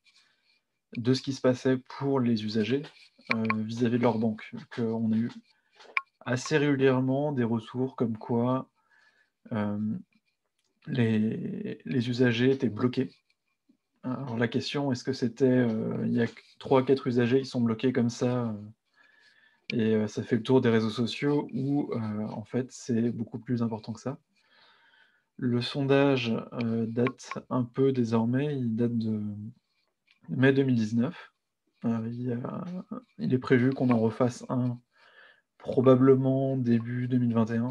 de ce qui se passait pour les usagers vis-à-vis de leur banque. On a eu assez régulièrement des retours comme quoi les usagers étaient bloqués. Alors la question, est-ce que c'était, il y a 3-4 usagers qui sont bloqués comme ça et ça fait le tour des réseaux sociaux, ou en fait c'est beaucoup plus important que ça. Le sondage date un peu désormais, il date de mai 2019. Il est prévu qu'on en refasse un probablement début 2021.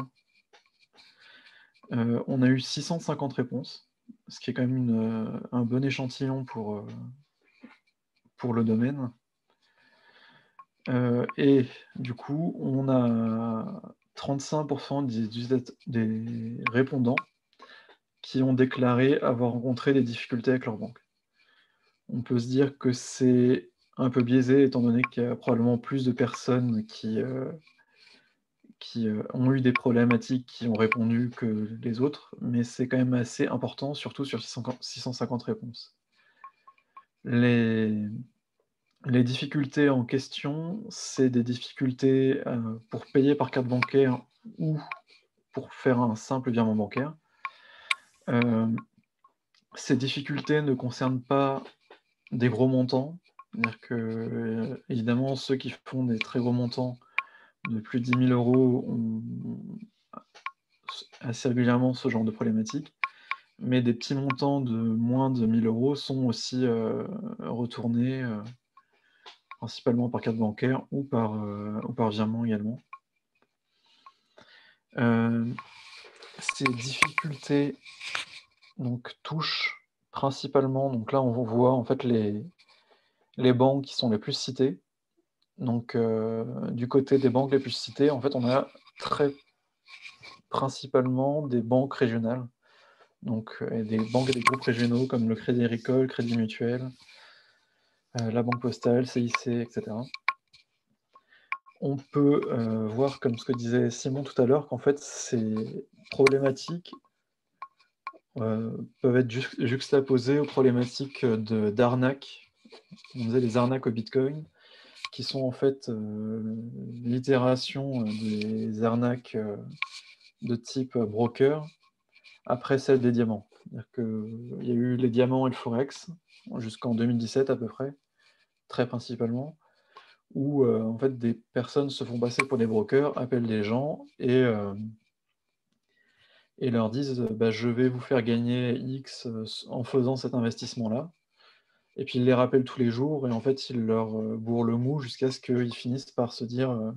On a eu 650 réponses, ce qui est quand même un bon échantillon pour le domaine. Et du coup, on a 35% des répondants qui ont déclaré avoir rencontré des difficultés avec leur banque. On peut se dire que c'est un peu biaisé, étant donné qu'il y a probablement plus de personnes qui ont eu des problématiques, qui ont répondu que les autres, mais c'est quand même assez important, surtout sur 650 réponses. Les difficultés en question, c'est des difficultés pour payer par carte bancaire ou pour faire un simple virement bancaire. Ces difficultés ne concernent pas des gros montants, c'est-à-dire que, évidemment, ceux qui font des très gros montants de plus de 10 000 € ont assez régulièrement ce genre de problématique, mais des petits montants de moins de 1 000 € sont aussi retournés principalement par carte bancaire ou par virement également. Ces difficultés touchent principalement, donc là on voit en fait les banques qui sont les plus citées. Donc du côté des banques les plus citées, en fait on a principalement des banques régionales, donc des banques et des groupes régionaux comme le Crédit Agricole, Crédit Mutuel, la Banque Postale, CIC, etc. On peut voir, comme ce que disait Simon tout à l'heure, qu'en fait ces problématiques peuvent être juxtaposées aux problématiques d'arnaque. On disait les arnaques au Bitcoin, qui sont en fait l'itération des arnaques de type broker après celle des diamants. C'est-à-dire qu'il y a eu les diamants et le forex jusqu'en 2017 à peu près, très principalement, où en fait des personnes se font passer pour des brokers, appellent des gens et leur disent je vais vous faire gagner X en faisant cet investissement-là. Et puis ils les rappellent tous les jours et en fait ils leur bourrent le mou jusqu'à ce qu'ils finissent par se dire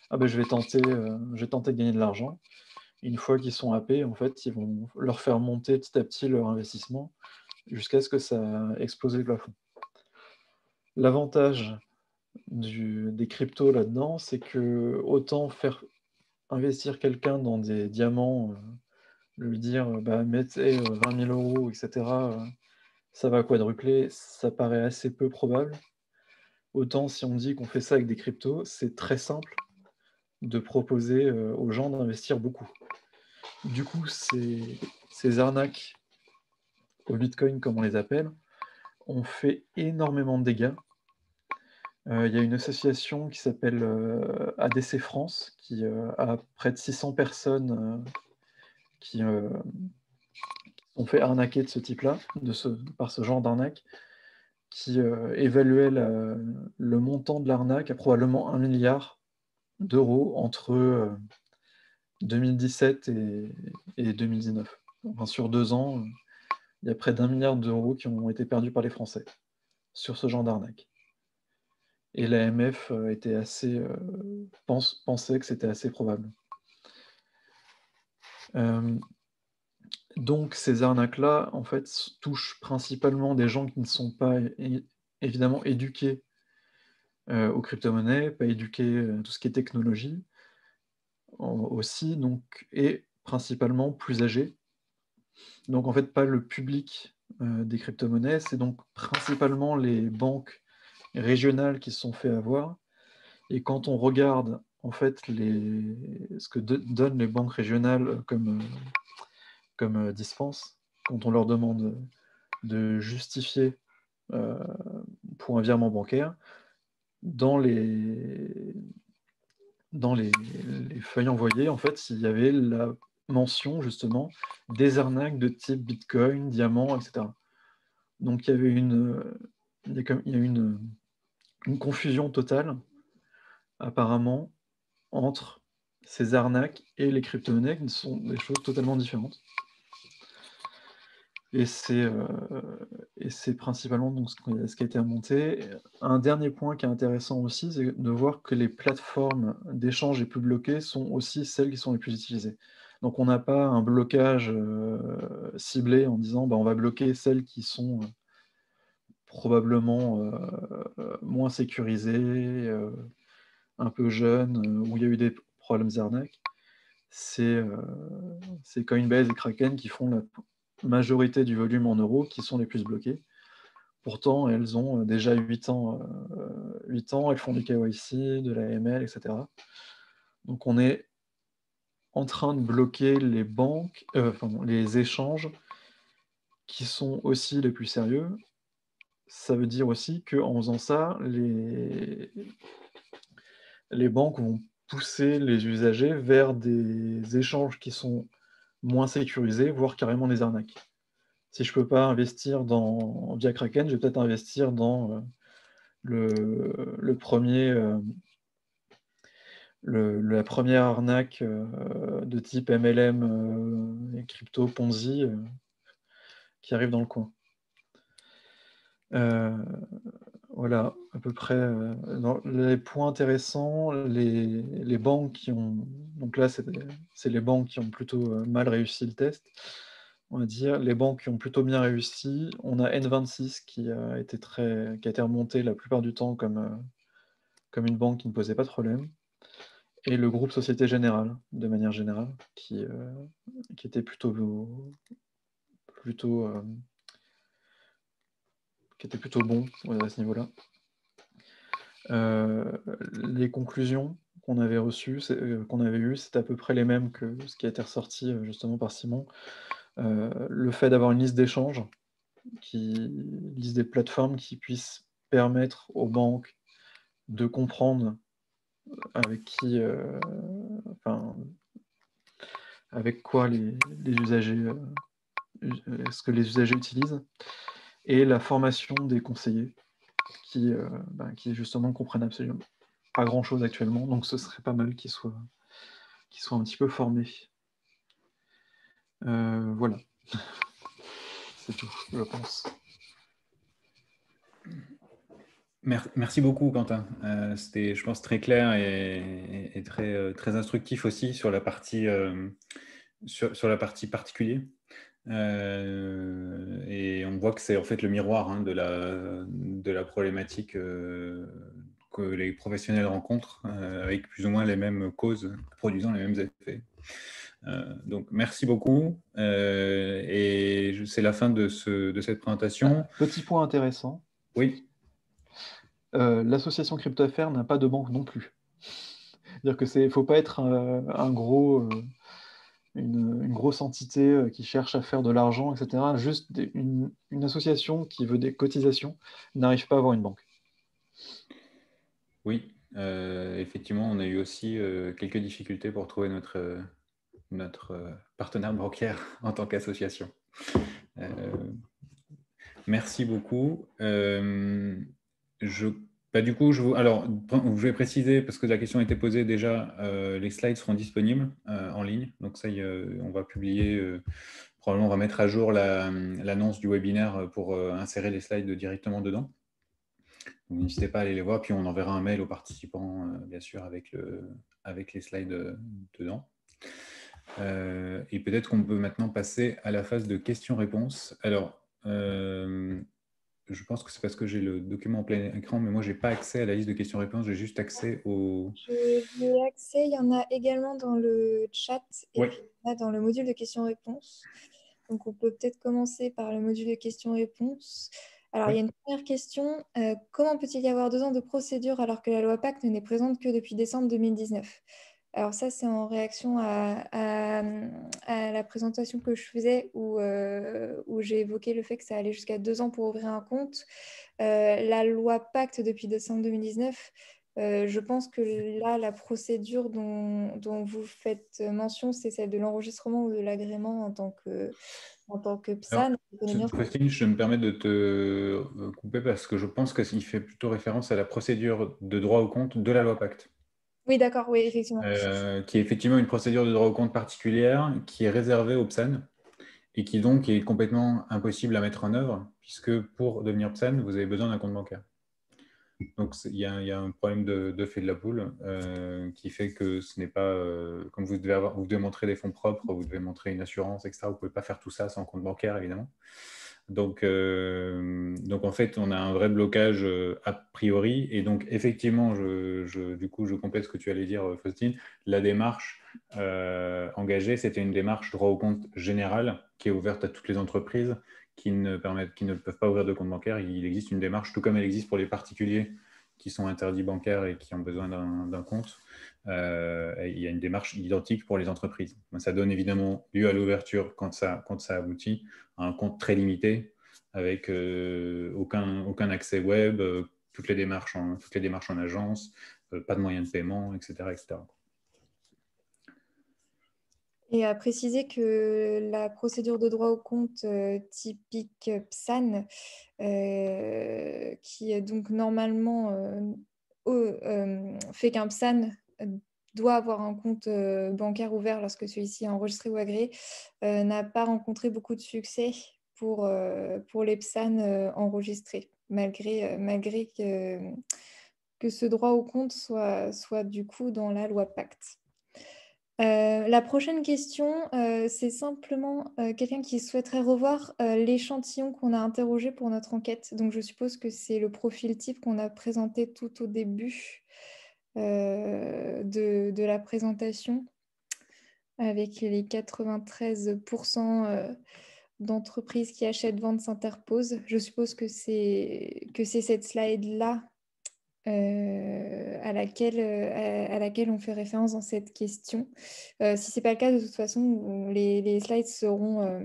je vais tenter de gagner de l'argent. Une fois qu'ils sont happés, en fait, ils vont leur faire monter petit à petit leur investissement jusqu'à ce que ça explose le plafond. L'avantage des cryptos là-dedans, c'est que autant faire investir quelqu'un dans des diamants, lui dire mettez 20 000 €, etc., ça va quadrupler, ça paraît assez peu probable. Autant si on dit qu'on fait ça avec des cryptos, c'est très simple de proposer aux gens d'investir beaucoup. Du coup, ces arnaques au Bitcoin, comme on les appelle, ont fait énormément de dégâts. Il y a une association qui s'appelle ADC France, qui a près de 600 personnes qui ont fait arnaquer de ce type-là, par ce genre d'arnaque, qui évaluait le montant de l'arnaque à probablement 1 milliard d'euros entre 2017 et 2019. Enfin, sur 2 ans, il y a près d'1 milliard d'euros qui ont été perdus par les Français sur ce genre d'arnaque. Et l'AMF était pensait que c'était assez probable. Donc ces arnaques-là, en fait, touchent principalement des gens qui ne sont pas évidemment éduqués aux crypto-monnaies, pas éduqués à tout ce qui est technologie aussi, donc, et principalement plus âgés. Donc en fait, pas le public des crypto-monnaies, c'est donc principalement les banques régionales qui se sont fait avoir. Et quand on regarde en fait ce que donnent les banques régionales comme dispense, quand on leur demande de justifier pour un virement bancaire, dans les feuilles envoyées, en fait, il y avait la mention justement des arnaques de type Bitcoin, diamant, etc. Donc il y avait une confusion totale, apparemment, entre ces arnaques et les crypto-monnaies, qui sont des choses totalement différentes. Et c'est principalement donc, ce qui a été remonté. Un dernier point qui est intéressant aussi, c'est de voir que les plateformes d'échange les plus bloquées sont aussi celles qui sont les plus utilisées. Donc on n'a pas un blocage ciblé en disant bah, on va bloquer celles qui sont probablement moins sécurisées, un peu jeunes, où il y a eu des problèmes d'arnaque. C'est Coinbase et Kraken qui font la majorité du volume en euros qui sont les plus bloqués. Pourtant, elles ont déjà 8 ans, elles font du KYC, de l'AML, etc. Donc on est en train de bloquer les banques, les échanges qui sont aussi les plus sérieux. Ça veut dire aussi qu'en faisant ça, les banques vont pousser les usagers vers des échanges qui sont moins sécurisés, voire carrément des arnaques. Si je ne peux pas investir via Kraken, je vais peut-être investir dans la première arnaque de type MLM et crypto Ponzi qui arrive dans le coin. Voilà, à peu près dans les points intéressants, les banques qui ont... Donc là, c'est les banques qui ont plutôt mal réussi le test. On va dire, les banques qui ont plutôt bien réussi. On a N26 qui a été remonté la plupart du temps comme une banque qui ne posait pas de problème. Et le groupe Société Générale, de manière générale, qui était plutôt bon à ce niveau-là. Les conclusions qu'on avait reçues, qu'on avait eues, c'est à peu près les mêmes que ce qui a été ressorti justement par Simon. Le fait d'avoir une liste d'échanges, liste des plateformes qui puissent permettre aux banques de comprendre avec qui, avec quoi les usagers, ce que les usagers utilisent, et la formation des conseillers qui justement comprennent absolument pas grand-chose actuellement, donc ce serait pas mal qu'ils soient un petit peu formés. Voilà. C'est tout, je pense. Merci beaucoup, Quentin. C'était, je pense, très clair et très instructif aussi sur la partie, sur la partie particulier. Et on voit que c'est en fait le miroir de la problématique que les professionnels rencontrent avec plus ou moins les mêmes causes produisant les mêmes effets. Donc merci beaucoup et c'est la fin de cette présentation. Petit point intéressant. Oui. L'association Crypto-Affaires n'a pas de banque non plus. C'est-à-dire que faut pas être une grosse entité qui cherche à faire de l'argent, etc. Juste une association qui veut des cotisations n'arrive pas à avoir une banque. Oui, effectivement, on a eu aussi quelques difficultés pour trouver notre partenaire bancaire en tant qu'association. Merci beaucoup. Du coup, je vais préciser, parce que la question a été posée déjà, les slides seront disponibles en ligne. Donc ça, on va publier, probablement on va mettre à jour l'annonce du webinaire pour insérer les slides directement dedans. Donc, n'hésitez pas à aller les voir, puis on enverra un mail aux participants, bien sûr, avec les slides dedans. Et peut-être qu'on peut maintenant passer à la phase de questions-réponses. Alors, je pense que c'est parce que j'ai le document en plein écran, mais moi, je n'ai pas accès à la liste de questions-réponses, j'ai juste accès au... J'ai accès, il y en a également dans le chat et Oui. puis il y en a dans le module de questions-réponses. Donc, on peut peut-être commencer par le module de questions-réponses. Alors, il y a une première question. Comment peut-il y avoir 2 ans de procédure alors que la loi Pacte n'est présente que depuis décembre 2019? Alors ça, c'est en réaction à la présentation que je faisais où j'ai évoqué le fait que ça allait jusqu'à 2 ans pour ouvrir un compte. La loi Pacte depuis décembre 2019, je pense que là, la procédure dont vous faites mention, c'est celle de l'enregistrement ou de l'agrément en tant que Alors, PSAN. Faustine, je me permets de te couper parce que je pense qu'il fait plutôt référence à la procédure de droit au compte de la loi Pacte, Oui, d'accord, oui, effectivement. qui est effectivement une procédure de droit au compte particulière qui est réservée aux PSAN et qui donc est complètement impossible à mettre en œuvre puisque pour devenir PSAN, vous avez besoin d'un compte bancaire. Donc, il y a un problème de fait de la poule qui fait que ce n'est pas, comme vous devez montrer des fonds propres, vous devez montrer une assurance, etc. Vous ne pouvez pas faire tout ça sans compte bancaire, évidemment. Donc, en fait, on a un vrai blocage a priori. Et donc, effectivement, du coup, je complète ce que tu allais dire, Faustine. La démarche engagée, c'était une démarche droit au compte général qui est ouverte à toutes les entreprises qui ne peuvent pas ouvrir de compte bancaire. Il existe une démarche, tout comme elle existe pour les particuliers qui sont interdits bancaires et qui ont besoin d'un compte. Il y a une démarche identique pour les entreprises. Ça donne évidemment lieu à l'ouverture quand ça aboutit à un compte très limité avec aucun accès web, toutes les démarches en agence, pas de moyens de paiement, etc. etc. Et à préciser que la procédure de droit au compte typique PSAN, qui est donc normalement fait qu'un PSAN doit avoir un compte bancaire ouvert lorsque celui-ci est enregistré ou agréé, n'a pas rencontré beaucoup de succès pour les PSAN enregistrés, malgré que ce droit au compte soit du coup dans la loi Pacte. La prochaine question, c'est simplement quelqu'un qui souhaiterait revoir l'échantillon qu'on a interrogé pour notre enquête. Donc, je suppose que c'est le profil type qu'on a présenté tout au début de la présentation, avec les 93% d'entreprises qui achètent, vendent, s'interposent. Je suppose que c'est cette slide-là à laquelle on fait référence dans cette question. Si ce n'est pas le cas, de toute façon, les slides seront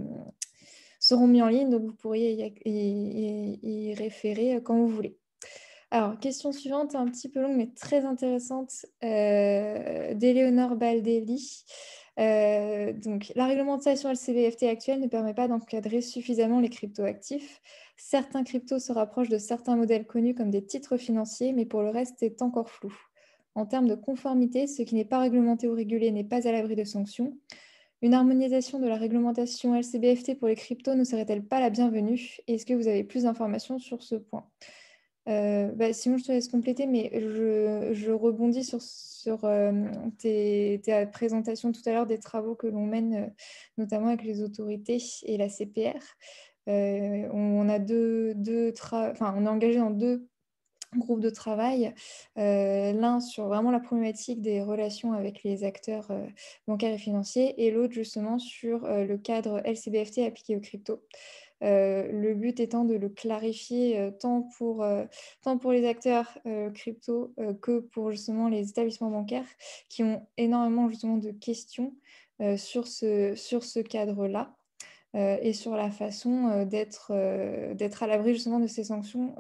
mis en ligne, donc vous pourriez y référer quand vous voulez. Alors, question suivante, un petit peu longue mais très intéressante, d'Éléonore Baldelli. Donc, la réglementation LCBFT actuelle ne permet pas d'encadrer suffisamment les cryptoactifs. Certains cryptos se rapprochent de certains modèles connus comme des titres financiers, mais pour le reste, c'est encore flou. En termes de conformité, ce qui n'est pas réglementé ou régulé n'est pas à l'abri de sanctions. Une harmonisation de la réglementation LCBFT pour les cryptos ne serait-elle pas la bienvenue? Est-ce que vous avez plus d'informations sur ce point? Simon, je te laisse compléter, mais je rebondis sur ta présentation tout à l'heure des travaux que l'on mène, notamment avec les autorités et la CPR. On est engagé dans 2 groupes de travail, l'un sur vraiment la problématique des relations avec les acteurs bancaires et financiers, et l'autre justement sur le cadre LCBFT appliqué aux cryptos. Le but étant de le clarifier tant pour les acteurs crypto que pour justement les établissements bancaires qui ont énormément justement de questions sur ce cadre-là. Et sur la façon d'être à l'abri justement de ces sanctions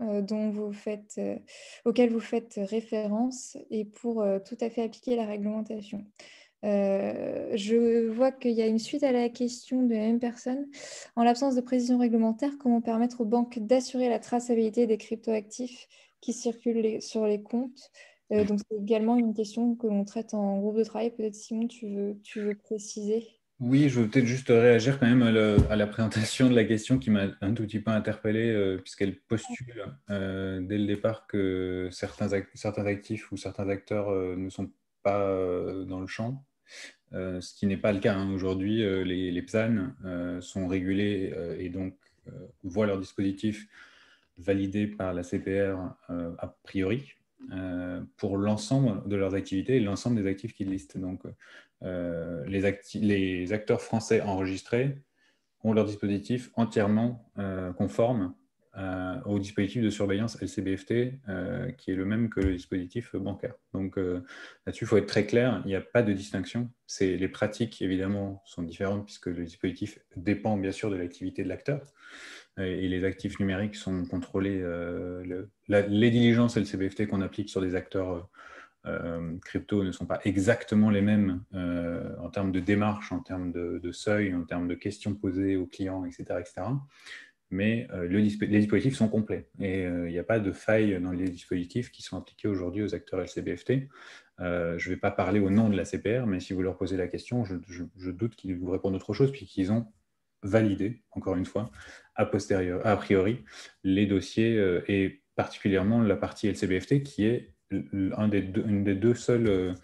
auxquelles vous faites référence et pour tout à fait appliquer la réglementation. Je vois qu'il y a une suite à la question de la même personne. En l'absence de précision réglementaire, comment permettre aux banques d'assurer la traçabilité des cryptoactifs qui circulent sur les comptes? Donc, c'est également une question que l'on traite en groupe de travail. Peut-être, Simon, tu veux préciser? Oui, je veux peut-être juste réagir quand même à la présentation de la question qui m'a un tout petit peu interpellé, puisqu'elle postule dès le départ que certains actifs ou certains acteurs ne sont pas dans le champ. Ce qui n'est pas le cas, hein. Aujourd'hui, les PSAN sont régulés et donc voient leur dispositif validé par la CPR a priori pour l'ensemble de leurs activités et l'ensemble des actifs qu'ils listent. Donc, les acteurs français enregistrés ont leur dispositif entièrement conforme au dispositif de surveillance LCBFT, qui est le même que le dispositif bancaire. Donc là-dessus, il faut être très clair, il n'y a pas de distinction. Les pratiques, évidemment, sont différentes puisque le dispositif dépend bien sûr de l'activité de l'acteur. Et les actifs numériques sont contrôlés. Les diligences LCBFT qu'on applique sur des acteurs crypto ne sont pas exactement les mêmes en termes de démarche, en termes de seuil, en termes de questions posées aux clients, etc. etc. Mais les dispositifs sont complets. Et il n'y a pas de faille dans les dispositifs qui sont appliqués aujourd'hui aux acteurs LCBFT. Je ne vais pas parler au nom de la CPR, mais si vous leur posez la question, je doute qu'ils vous répondent autre chose, puisqu'ils ont validé, encore une fois, a priori, les dossiers et particulièrement la partie LCBFT qui est une des deux seules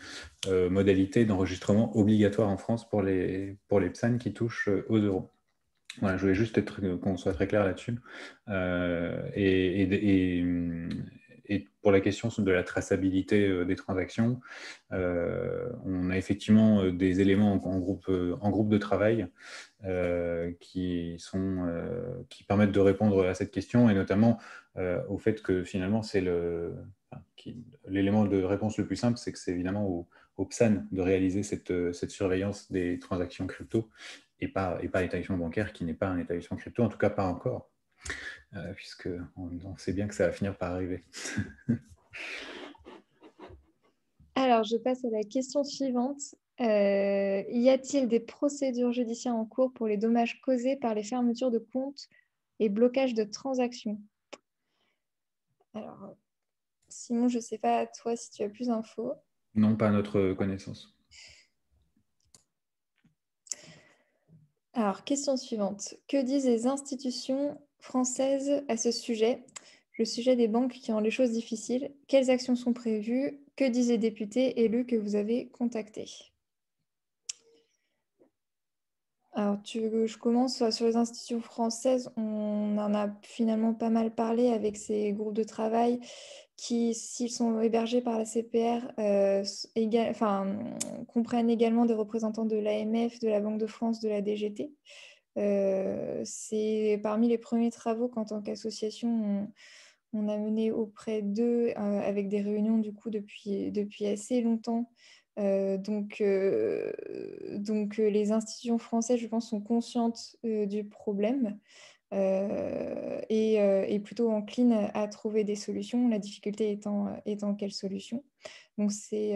modalités d'enregistrement obligatoire en France pour les PSAN qui touchent aux euros. Voilà, je voulais juste qu'on soit très clair là-dessus. Et pour la question de la traçabilité des transactions, on a effectivement des éléments en groupe de travail qui permettent de répondre à cette question, et notamment au fait que finalement, l'élément de réponse le plus simple, c'est que c'est évidemment au PSAN de réaliser cette surveillance des transactions crypto et pas l'établissement bancaire qui n'est pas un établissement crypto, en tout cas pas encore, puisqu'on sait bien que ça va finir par arriver. Alors, je passe à la question suivante. Y a-t-il des procédures judiciaires en cours pour les dommages causés par les fermetures de comptes et blocages de transactions? Alors, Simon, je ne sais pas, toi, si tu as plus d'infos. Non, pas à notre connaissance. Alors, question suivante. Que disent les institutions françaises à ce sujet? Le sujet des banques qui rend les choses difficiles. Quelles actions sont prévues? Que disent les députés élus que vous avez contactés? Alors, tu veux que je commence sur les institutions françaises? On en a finalement pas mal parlé avec ces groupes de travail qui, s'ils sont hébergés par la CPR, comprennent également des représentants de l'AMF, de la Banque de France, de la DGT. C'est parmi les premiers travaux qu'en tant qu'association, on a mené auprès d'eux avec des réunions du coup depuis assez longtemps. Les institutions françaises, je pense, sont conscientes du problème et plutôt enclines à trouver des solutions, la difficulté étant quelle solution. Donc, si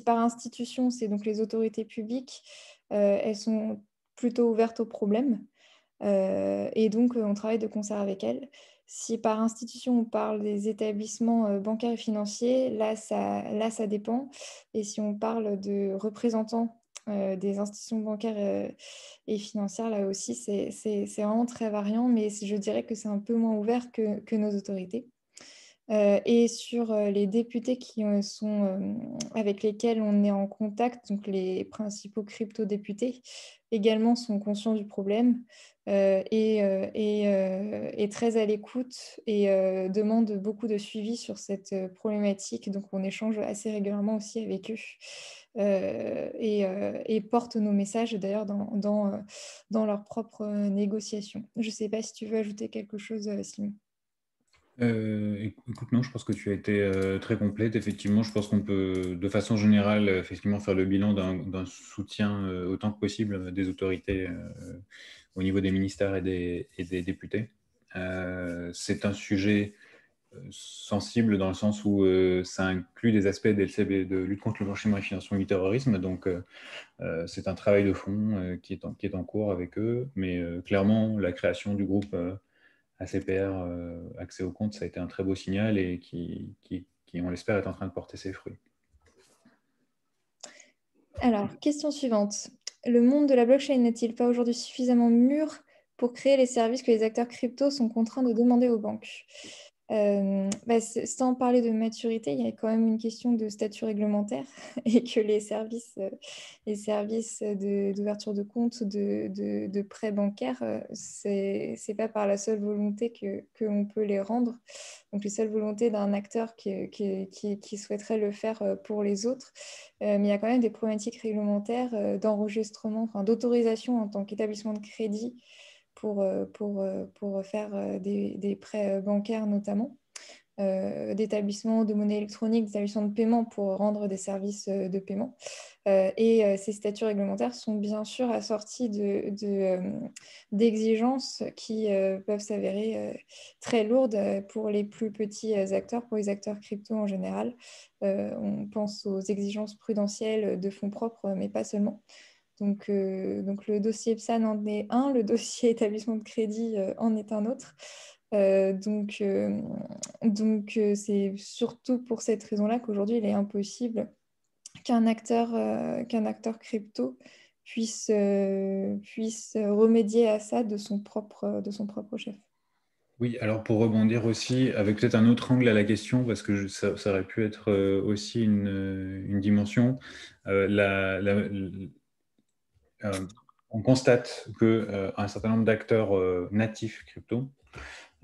par institution, c'est donc les autorités publiques, elles sont plutôt ouvertes au problème et donc on travaille de concert avec elles. Si par institution, on parle des établissements bancaires et financiers, là, ça dépend. Et si on parle de représentants des institutions bancaires et financières, là aussi, c'est vraiment très variant, mais je dirais que c'est un peu moins ouvert que nos autorités. Et sur les députés avec lesquels on est en contact, donc les principaux crypto-députés, également sont conscients du problème et très à l'écoute et demandent beaucoup de suivi sur cette problématique. Donc on échange assez régulièrement aussi avec eux et portent nos messages d'ailleurs dans leurs propres négociations. Je ne sais pas si tu veux ajouter quelque chose, Simon. Écoute, non, je pense que tu as été très complète. Effectivement, je pense qu'on peut, de façon générale, effectivement, faire le bilan d'un soutien autant que possible des autorités au niveau des ministères et des députés. C'est un sujet sensible dans le sens où ça inclut des aspects de lutte contre le blanchiment et le financement du terrorisme. Donc, c'est un travail de fond qui est en cours avec eux. Mais clairement, la création du groupe ACPR, accès au compte, ça a été un très beau signal et qui on l'espère, est en train de porter ses fruits. Alors, question suivante. le monde de la blockchain n'est-il pas aujourd'hui suffisamment mûr pour créer les services que les acteurs crypto sont contraints de demander aux banques? Sans parler de maturité, il y a quand même une question de statut réglementaire et que les services d'ouverture de compte, de prêts bancaires, c'est pas par la seule volonté qu'on peut les rendre. Donc, les seules volontés d'un acteur qui souhaiterait le faire pour les autres. Mais il y a quand même des problématiques réglementaires d'enregistrement, enfin, d'autorisation en tant qu'établissement de crédit pour faire des prêts bancaires notamment, d'établissements de monnaie électronique, d'établissements de paiement pour rendre des services de paiement. Ces statuts réglementaires sont bien sûr assortis d'exigences qui peuvent s'avérer très lourdes pour les plus petits acteurs, pour les acteurs crypto en général. On pense aux exigences prudentielles de fonds propres, mais pas seulement. Donc le dossier PSAN en est un, le dossier établissement de crédit en est un autre. C'est surtout pour cette raison-là qu'aujourd'hui, il est impossible qu'un acteur crypto puisse remédier à ça de son propre chef. Oui, alors pour rebondir aussi, avec peut-être un autre angle à la question, parce que ça aurait pu être aussi une dimension, on constate qu'un certain nombre d'acteurs natifs crypto,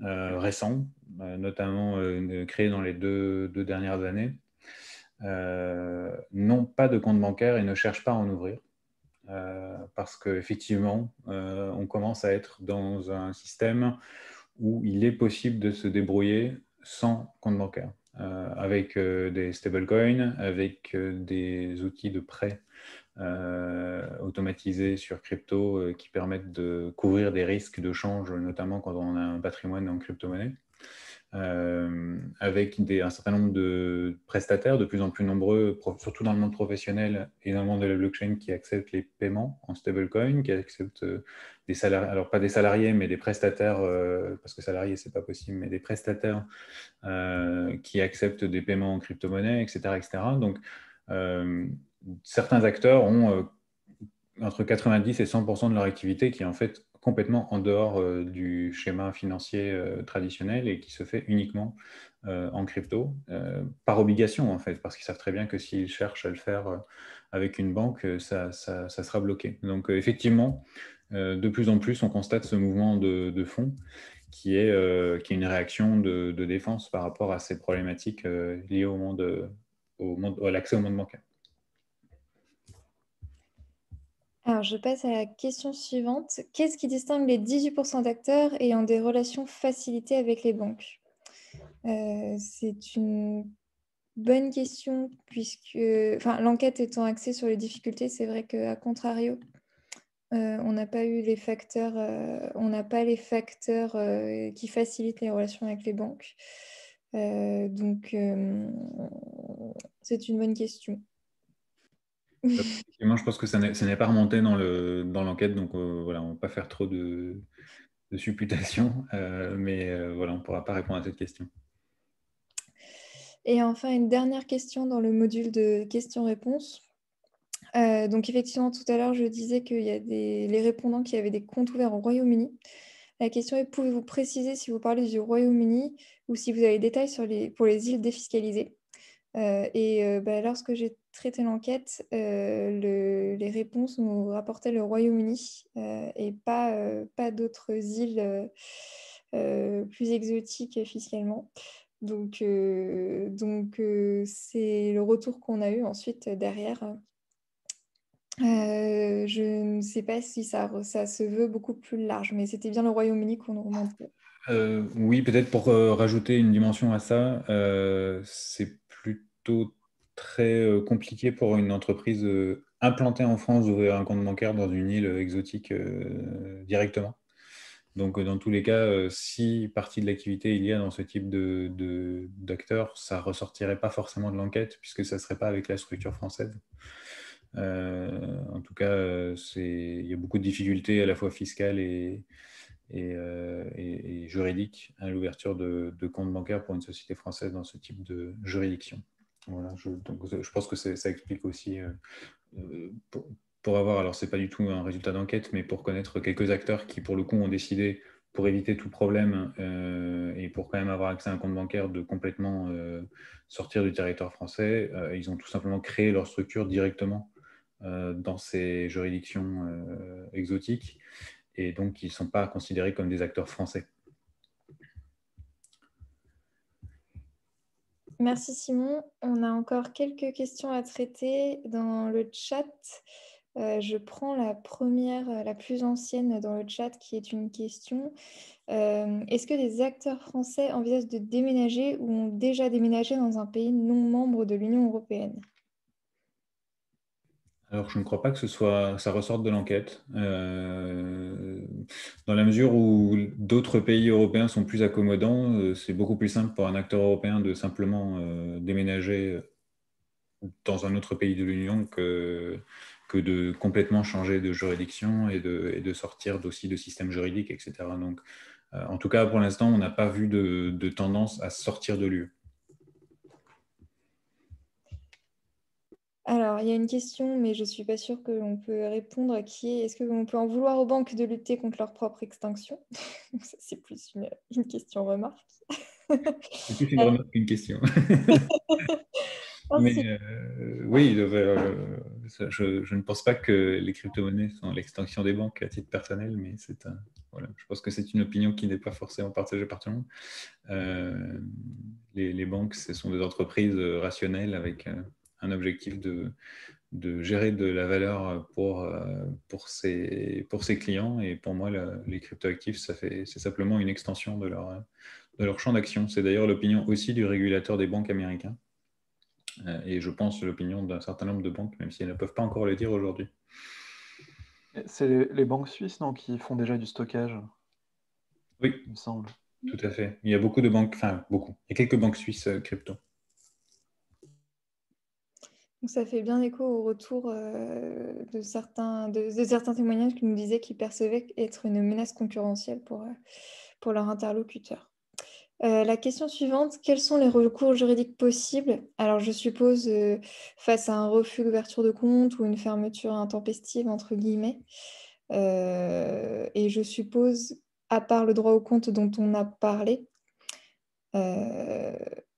récents, notamment créés dans les deux dernières années, n'ont pas de compte bancaire et ne cherchent pas à en ouvrir. Parce qu'effectivement, on commence à être dans un système où il est possible de se débrouiller sans compte bancaire, avec des stablecoins, avec des outils de prêt automatisés sur crypto qui permettent de couvrir des risques de change, notamment quand on a un patrimoine en crypto-monnaie. Avec un certain nombre de prestataires de plus en plus nombreux, surtout dans le monde professionnel et dans le monde de la blockchain, qui acceptent les paiements en stablecoin, qui acceptent des salariés, alors pas des salariés, mais des prestataires, parce que salariés, c'est pas possible, mais des prestataires qui acceptent des paiements en crypto-monnaie, etc., etc. Donc, certains acteurs ont entre 90 et 100% de leur activité qui est en fait complètement en dehors du schéma financier traditionnel et qui se fait uniquement en crypto, par obligation en fait, parce qu'ils savent très bien que s'ils cherchent à le faire avec une banque, ça sera bloqué. Donc effectivement, de plus en plus, on constate ce mouvement de fond qui est une réaction de défense par rapport à ces problématiques liées à l'accès au monde bancaire. Alors, je passe à la question suivante. Qu'est-ce qui distingue les 18% d'acteurs ayant des relations facilitées avec les banques? C'est une bonne question, puisque l'enquête étant axée sur les difficultés, c'est vrai qu'à contrario, on n'a pas eu les facteurs, on n'a pas les facteurs qui facilitent les relations avec les banques. C'est une bonne question. Effectivement, je pense que ça n'est pas remonté dans l'enquête, donc voilà, on ne va pas faire trop de supputations, mais voilà, on ne pourra pas répondre à cette question. Et enfin, une dernière question dans le module de questions-réponses. Donc effectivement, tout à l'heure, je disais qu'il y a les répondants qui avaient des comptes ouverts au Royaume-Uni. La question est, pouvez-vous préciser si vous parlez du Royaume-Uni ou si vous avez des détails pour les îles défiscalisées? Lorsque j'ai traité l'enquête, les réponses nous rapportaient le Royaume-Uni et pas d'autres îles plus exotiques fiscalement. Donc c'est le retour qu'on a eu ensuite derrière. Je ne sais pas si ça se veut beaucoup plus large, mais c'était bien le Royaume-Uni qu'on nous remontait. Oui, peut-être pour rajouter une dimension à ça, c'est plutôt très compliqué pour une entreprise implantée en France d'ouvrir un compte bancaire dans une île exotique directement. Donc, dans tous les cas, si partie de l'activité il y a dans ce type d'acteurs, ça ne ressortirait pas forcément de l'enquête puisque ça ne serait pas avec la structure française. En tout cas, il y a beaucoup de difficultés à la fois fiscales et juridiques à l'ouverture de comptes bancaires pour une société française dans ce type de juridiction. Voilà, donc, je pense que ça explique aussi pour avoir, alors c'est pas du tout un résultat d'enquête, mais pour connaître quelques acteurs qui pour le coup ont décidé, pour éviter tout problème et pour quand même avoir accès à un compte bancaire, de complètement sortir du territoire français. Ils ont tout simplement créé leur structure directement dans ces juridictions exotiques, et donc ils ne sont pas considérés comme des acteurs français. Merci Simon. On a encore quelques questions à traiter dans le chat. Je prends la première, la plus ancienne dans le chat, qui est une question. Est-ce que des acteurs français envisagent de déménager ou ont déjà déménagé dans un pays non membre de l'Union européenne? Alors, je ne crois pas que ça ressorte de l'enquête, dans la mesure où d'autres pays européens sont plus accommodants. C'est beaucoup plus simple pour un acteur européen de simplement déménager dans un autre pays de l'Union que de complètement changer de juridiction et de sortir aussi de système juridique, etc. Donc, en tout cas, pour l'instant, on n'a pas vu de tendance à sortir de l'UE. Alors, il y a une question, mais je ne suis pas sûre qu'on peut répondre, qui est: est-ce qu'on peut en vouloir aux banques de lutter contre leur propre extinction? Ça, c'est plus une question-remarque. C'est plus une remarque qu'une question. Ensuite, Mais oui, je ne pense pas que les crypto-monnaies sont l'extinction des banques à titre personnel, mais voilà, je pense que c'est une opinion qui n'est pas forcément partagée par tout le monde. Les banques, ce sont des entreprises rationnelles avec un objectif de gérer de la valeur pour ses clients. Et pour moi, les cryptoactifs, c'est simplement une extension de leur champ d'action. C'est d'ailleurs l'opinion aussi du régulateur des banques américains. Et je pense l'opinion d'un certain nombre de banques, même si elles ne peuvent pas encore le dire aujourd'hui. C'est les banques suisses, non, qui font déjà du stockage, Oui, il me semble. tout à fait. Il y a beaucoup de banques, enfin beaucoup. Il y a quelques banques suisses crypto. donc ça fait bien écho au retour de certains témoignages qui nous disaient qu'ils percevaient être une menace concurrentielle pour leurs interlocuteurs. La question suivante: quels sont les recours juridiques possibles? Alors, je suppose face à un refus d'ouverture de compte ou une fermeture intempestive, entre guillemets. Et je suppose, à part le droit au compte dont on a parlé.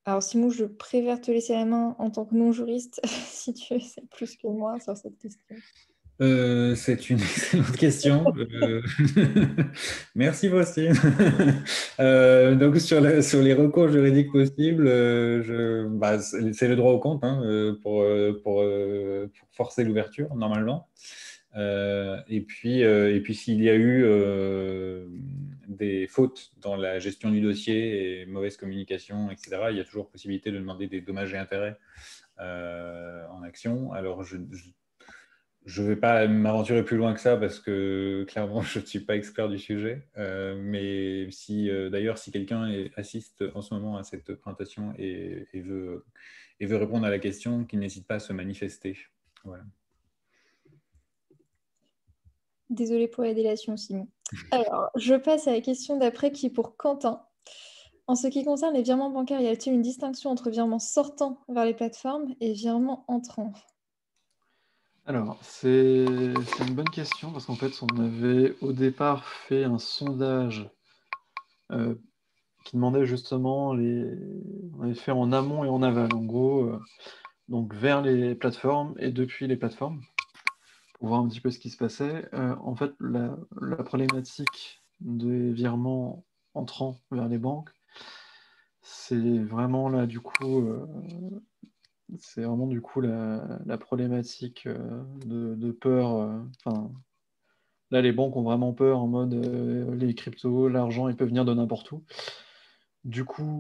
Alors, Simon, je préfère te laisser la main en tant que non-juriste, si tu sais plus que moi sur cette question. C'est une excellente question. Merci, Faustine. Donc, sur les recours juridiques possibles, c'est le droit au compte hein, pour forcer l'ouverture, normalement. Et puis s'il y a eu des fautes dans la gestion du dossier et mauvaise communication, etc., il y a toujours possibilité de demander des dommages et intérêts en action. Alors, je ne vais pas m'aventurer plus loin que ça parce que clairement, je ne suis pas expert du sujet. Mais d'ailleurs, si quelqu'un assiste en ce moment à cette présentation et veut répondre à la question, qu'il n'hésite pas à se manifester. Voilà. Désolée pour la délation, Simon. Alors, je passe à la question d'après, qui est pour Quentin. En ce qui concerne les virements bancaires, y a-t-il une distinction entre virements sortant vers les plateformes et virements entrant? Alors, c'est une bonne question parce qu'en fait, on avait au départ fait un sondage qui demandait justement on avait fait en amont et en aval, en gros, donc vers les plateformes et depuis les plateformes, pour voir un petit peu ce qui se passait. En fait, la problématique des virements entrant vers les banques, c'est vraiment là, du coup, la problématique de peur. Enfin, là, les banques ont vraiment peur en mode les cryptos, l'argent, il peut venir de n'importe où. Du coup,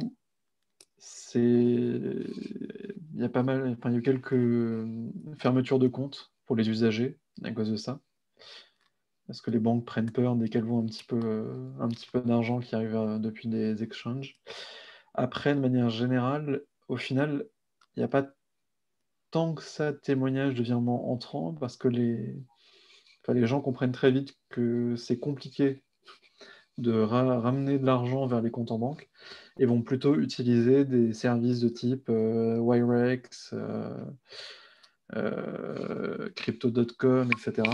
il y a pas mal, enfin, il y a eu quelques fermetures de comptes pour les usagers à cause de ça. Parce que les banques prennent peur dès qu'elles voient un petit peu d'argent qui arrive depuis des exchanges. Après, de manière générale, au final, il n'y a pas tant que ça de témoignages de virements entrants parce que les gens comprennent très vite que c'est compliqué de ramener de l'argent vers les comptes en banque et vont plutôt utiliser des services de type Wirex, Crypto.com, etc.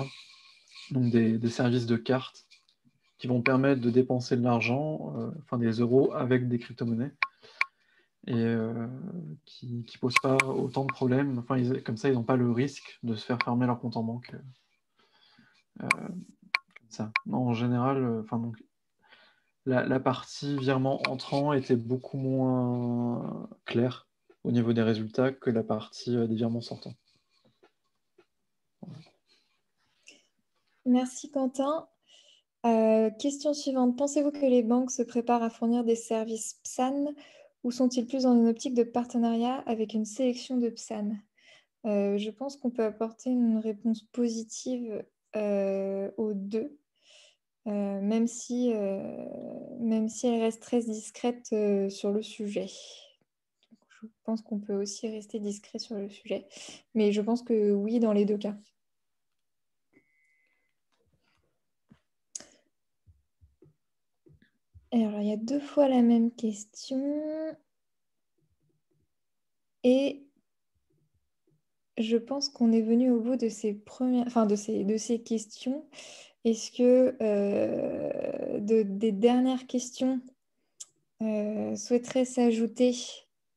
Donc des services de cartes qui vont permettre de dépenser de l'argent, enfin des euros avec des crypto-monnaies, et qui ne posent pas autant de problèmes. Enfin, comme ça, ils n'ont pas le risque de se faire fermer leur compte en banque. Comme ça. Non, en général, donc, la partie virement entrant était beaucoup moins claire au niveau des résultats que la partie des virements sortants. Merci Quentin. Question suivante. Pensez-vous que les banques se préparent à fournir des services PSAN ou sont-ils plus dans une optique de partenariat avec une sélection de PSAN? Je pense qu'on peut apporter une réponse positive aux deux, même si elle reste très discrète sur le sujet. Je pense qu'on peut aussi rester discret sur le sujet, mais je pense que oui, dans les deux cas. Alors, il y a 2 fois la même question. Et je pense qu'on est venu au bout de ces premières, enfin de ces questions. Est-ce que des dernières questions souhaiteraient s'ajouter?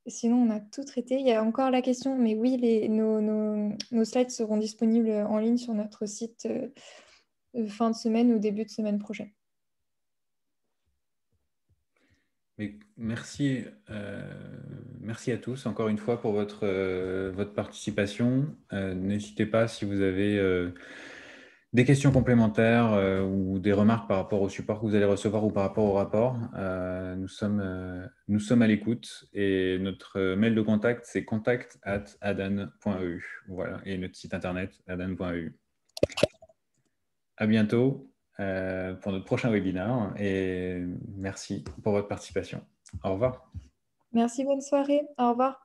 Sinon, on a tout traité. Il y a encore la question, mais oui, nos slides seront disponibles en ligne sur notre site fin de semaine ou début de semaine prochaine. Mais merci à tous encore une fois pour votre participation. N'hésitez pas si vous avez des questions complémentaires ou des remarques par rapport au support que vous allez recevoir ou par rapport au rapport. Nous sommes à l'écoute et notre mail de contact, c'est contact@adan.eu. Voilà, et notre site internet, adan.eu. À bientôt pour notre prochain webinaire et merci pour votre participation. Au revoir. Merci, bonne soirée. Au revoir.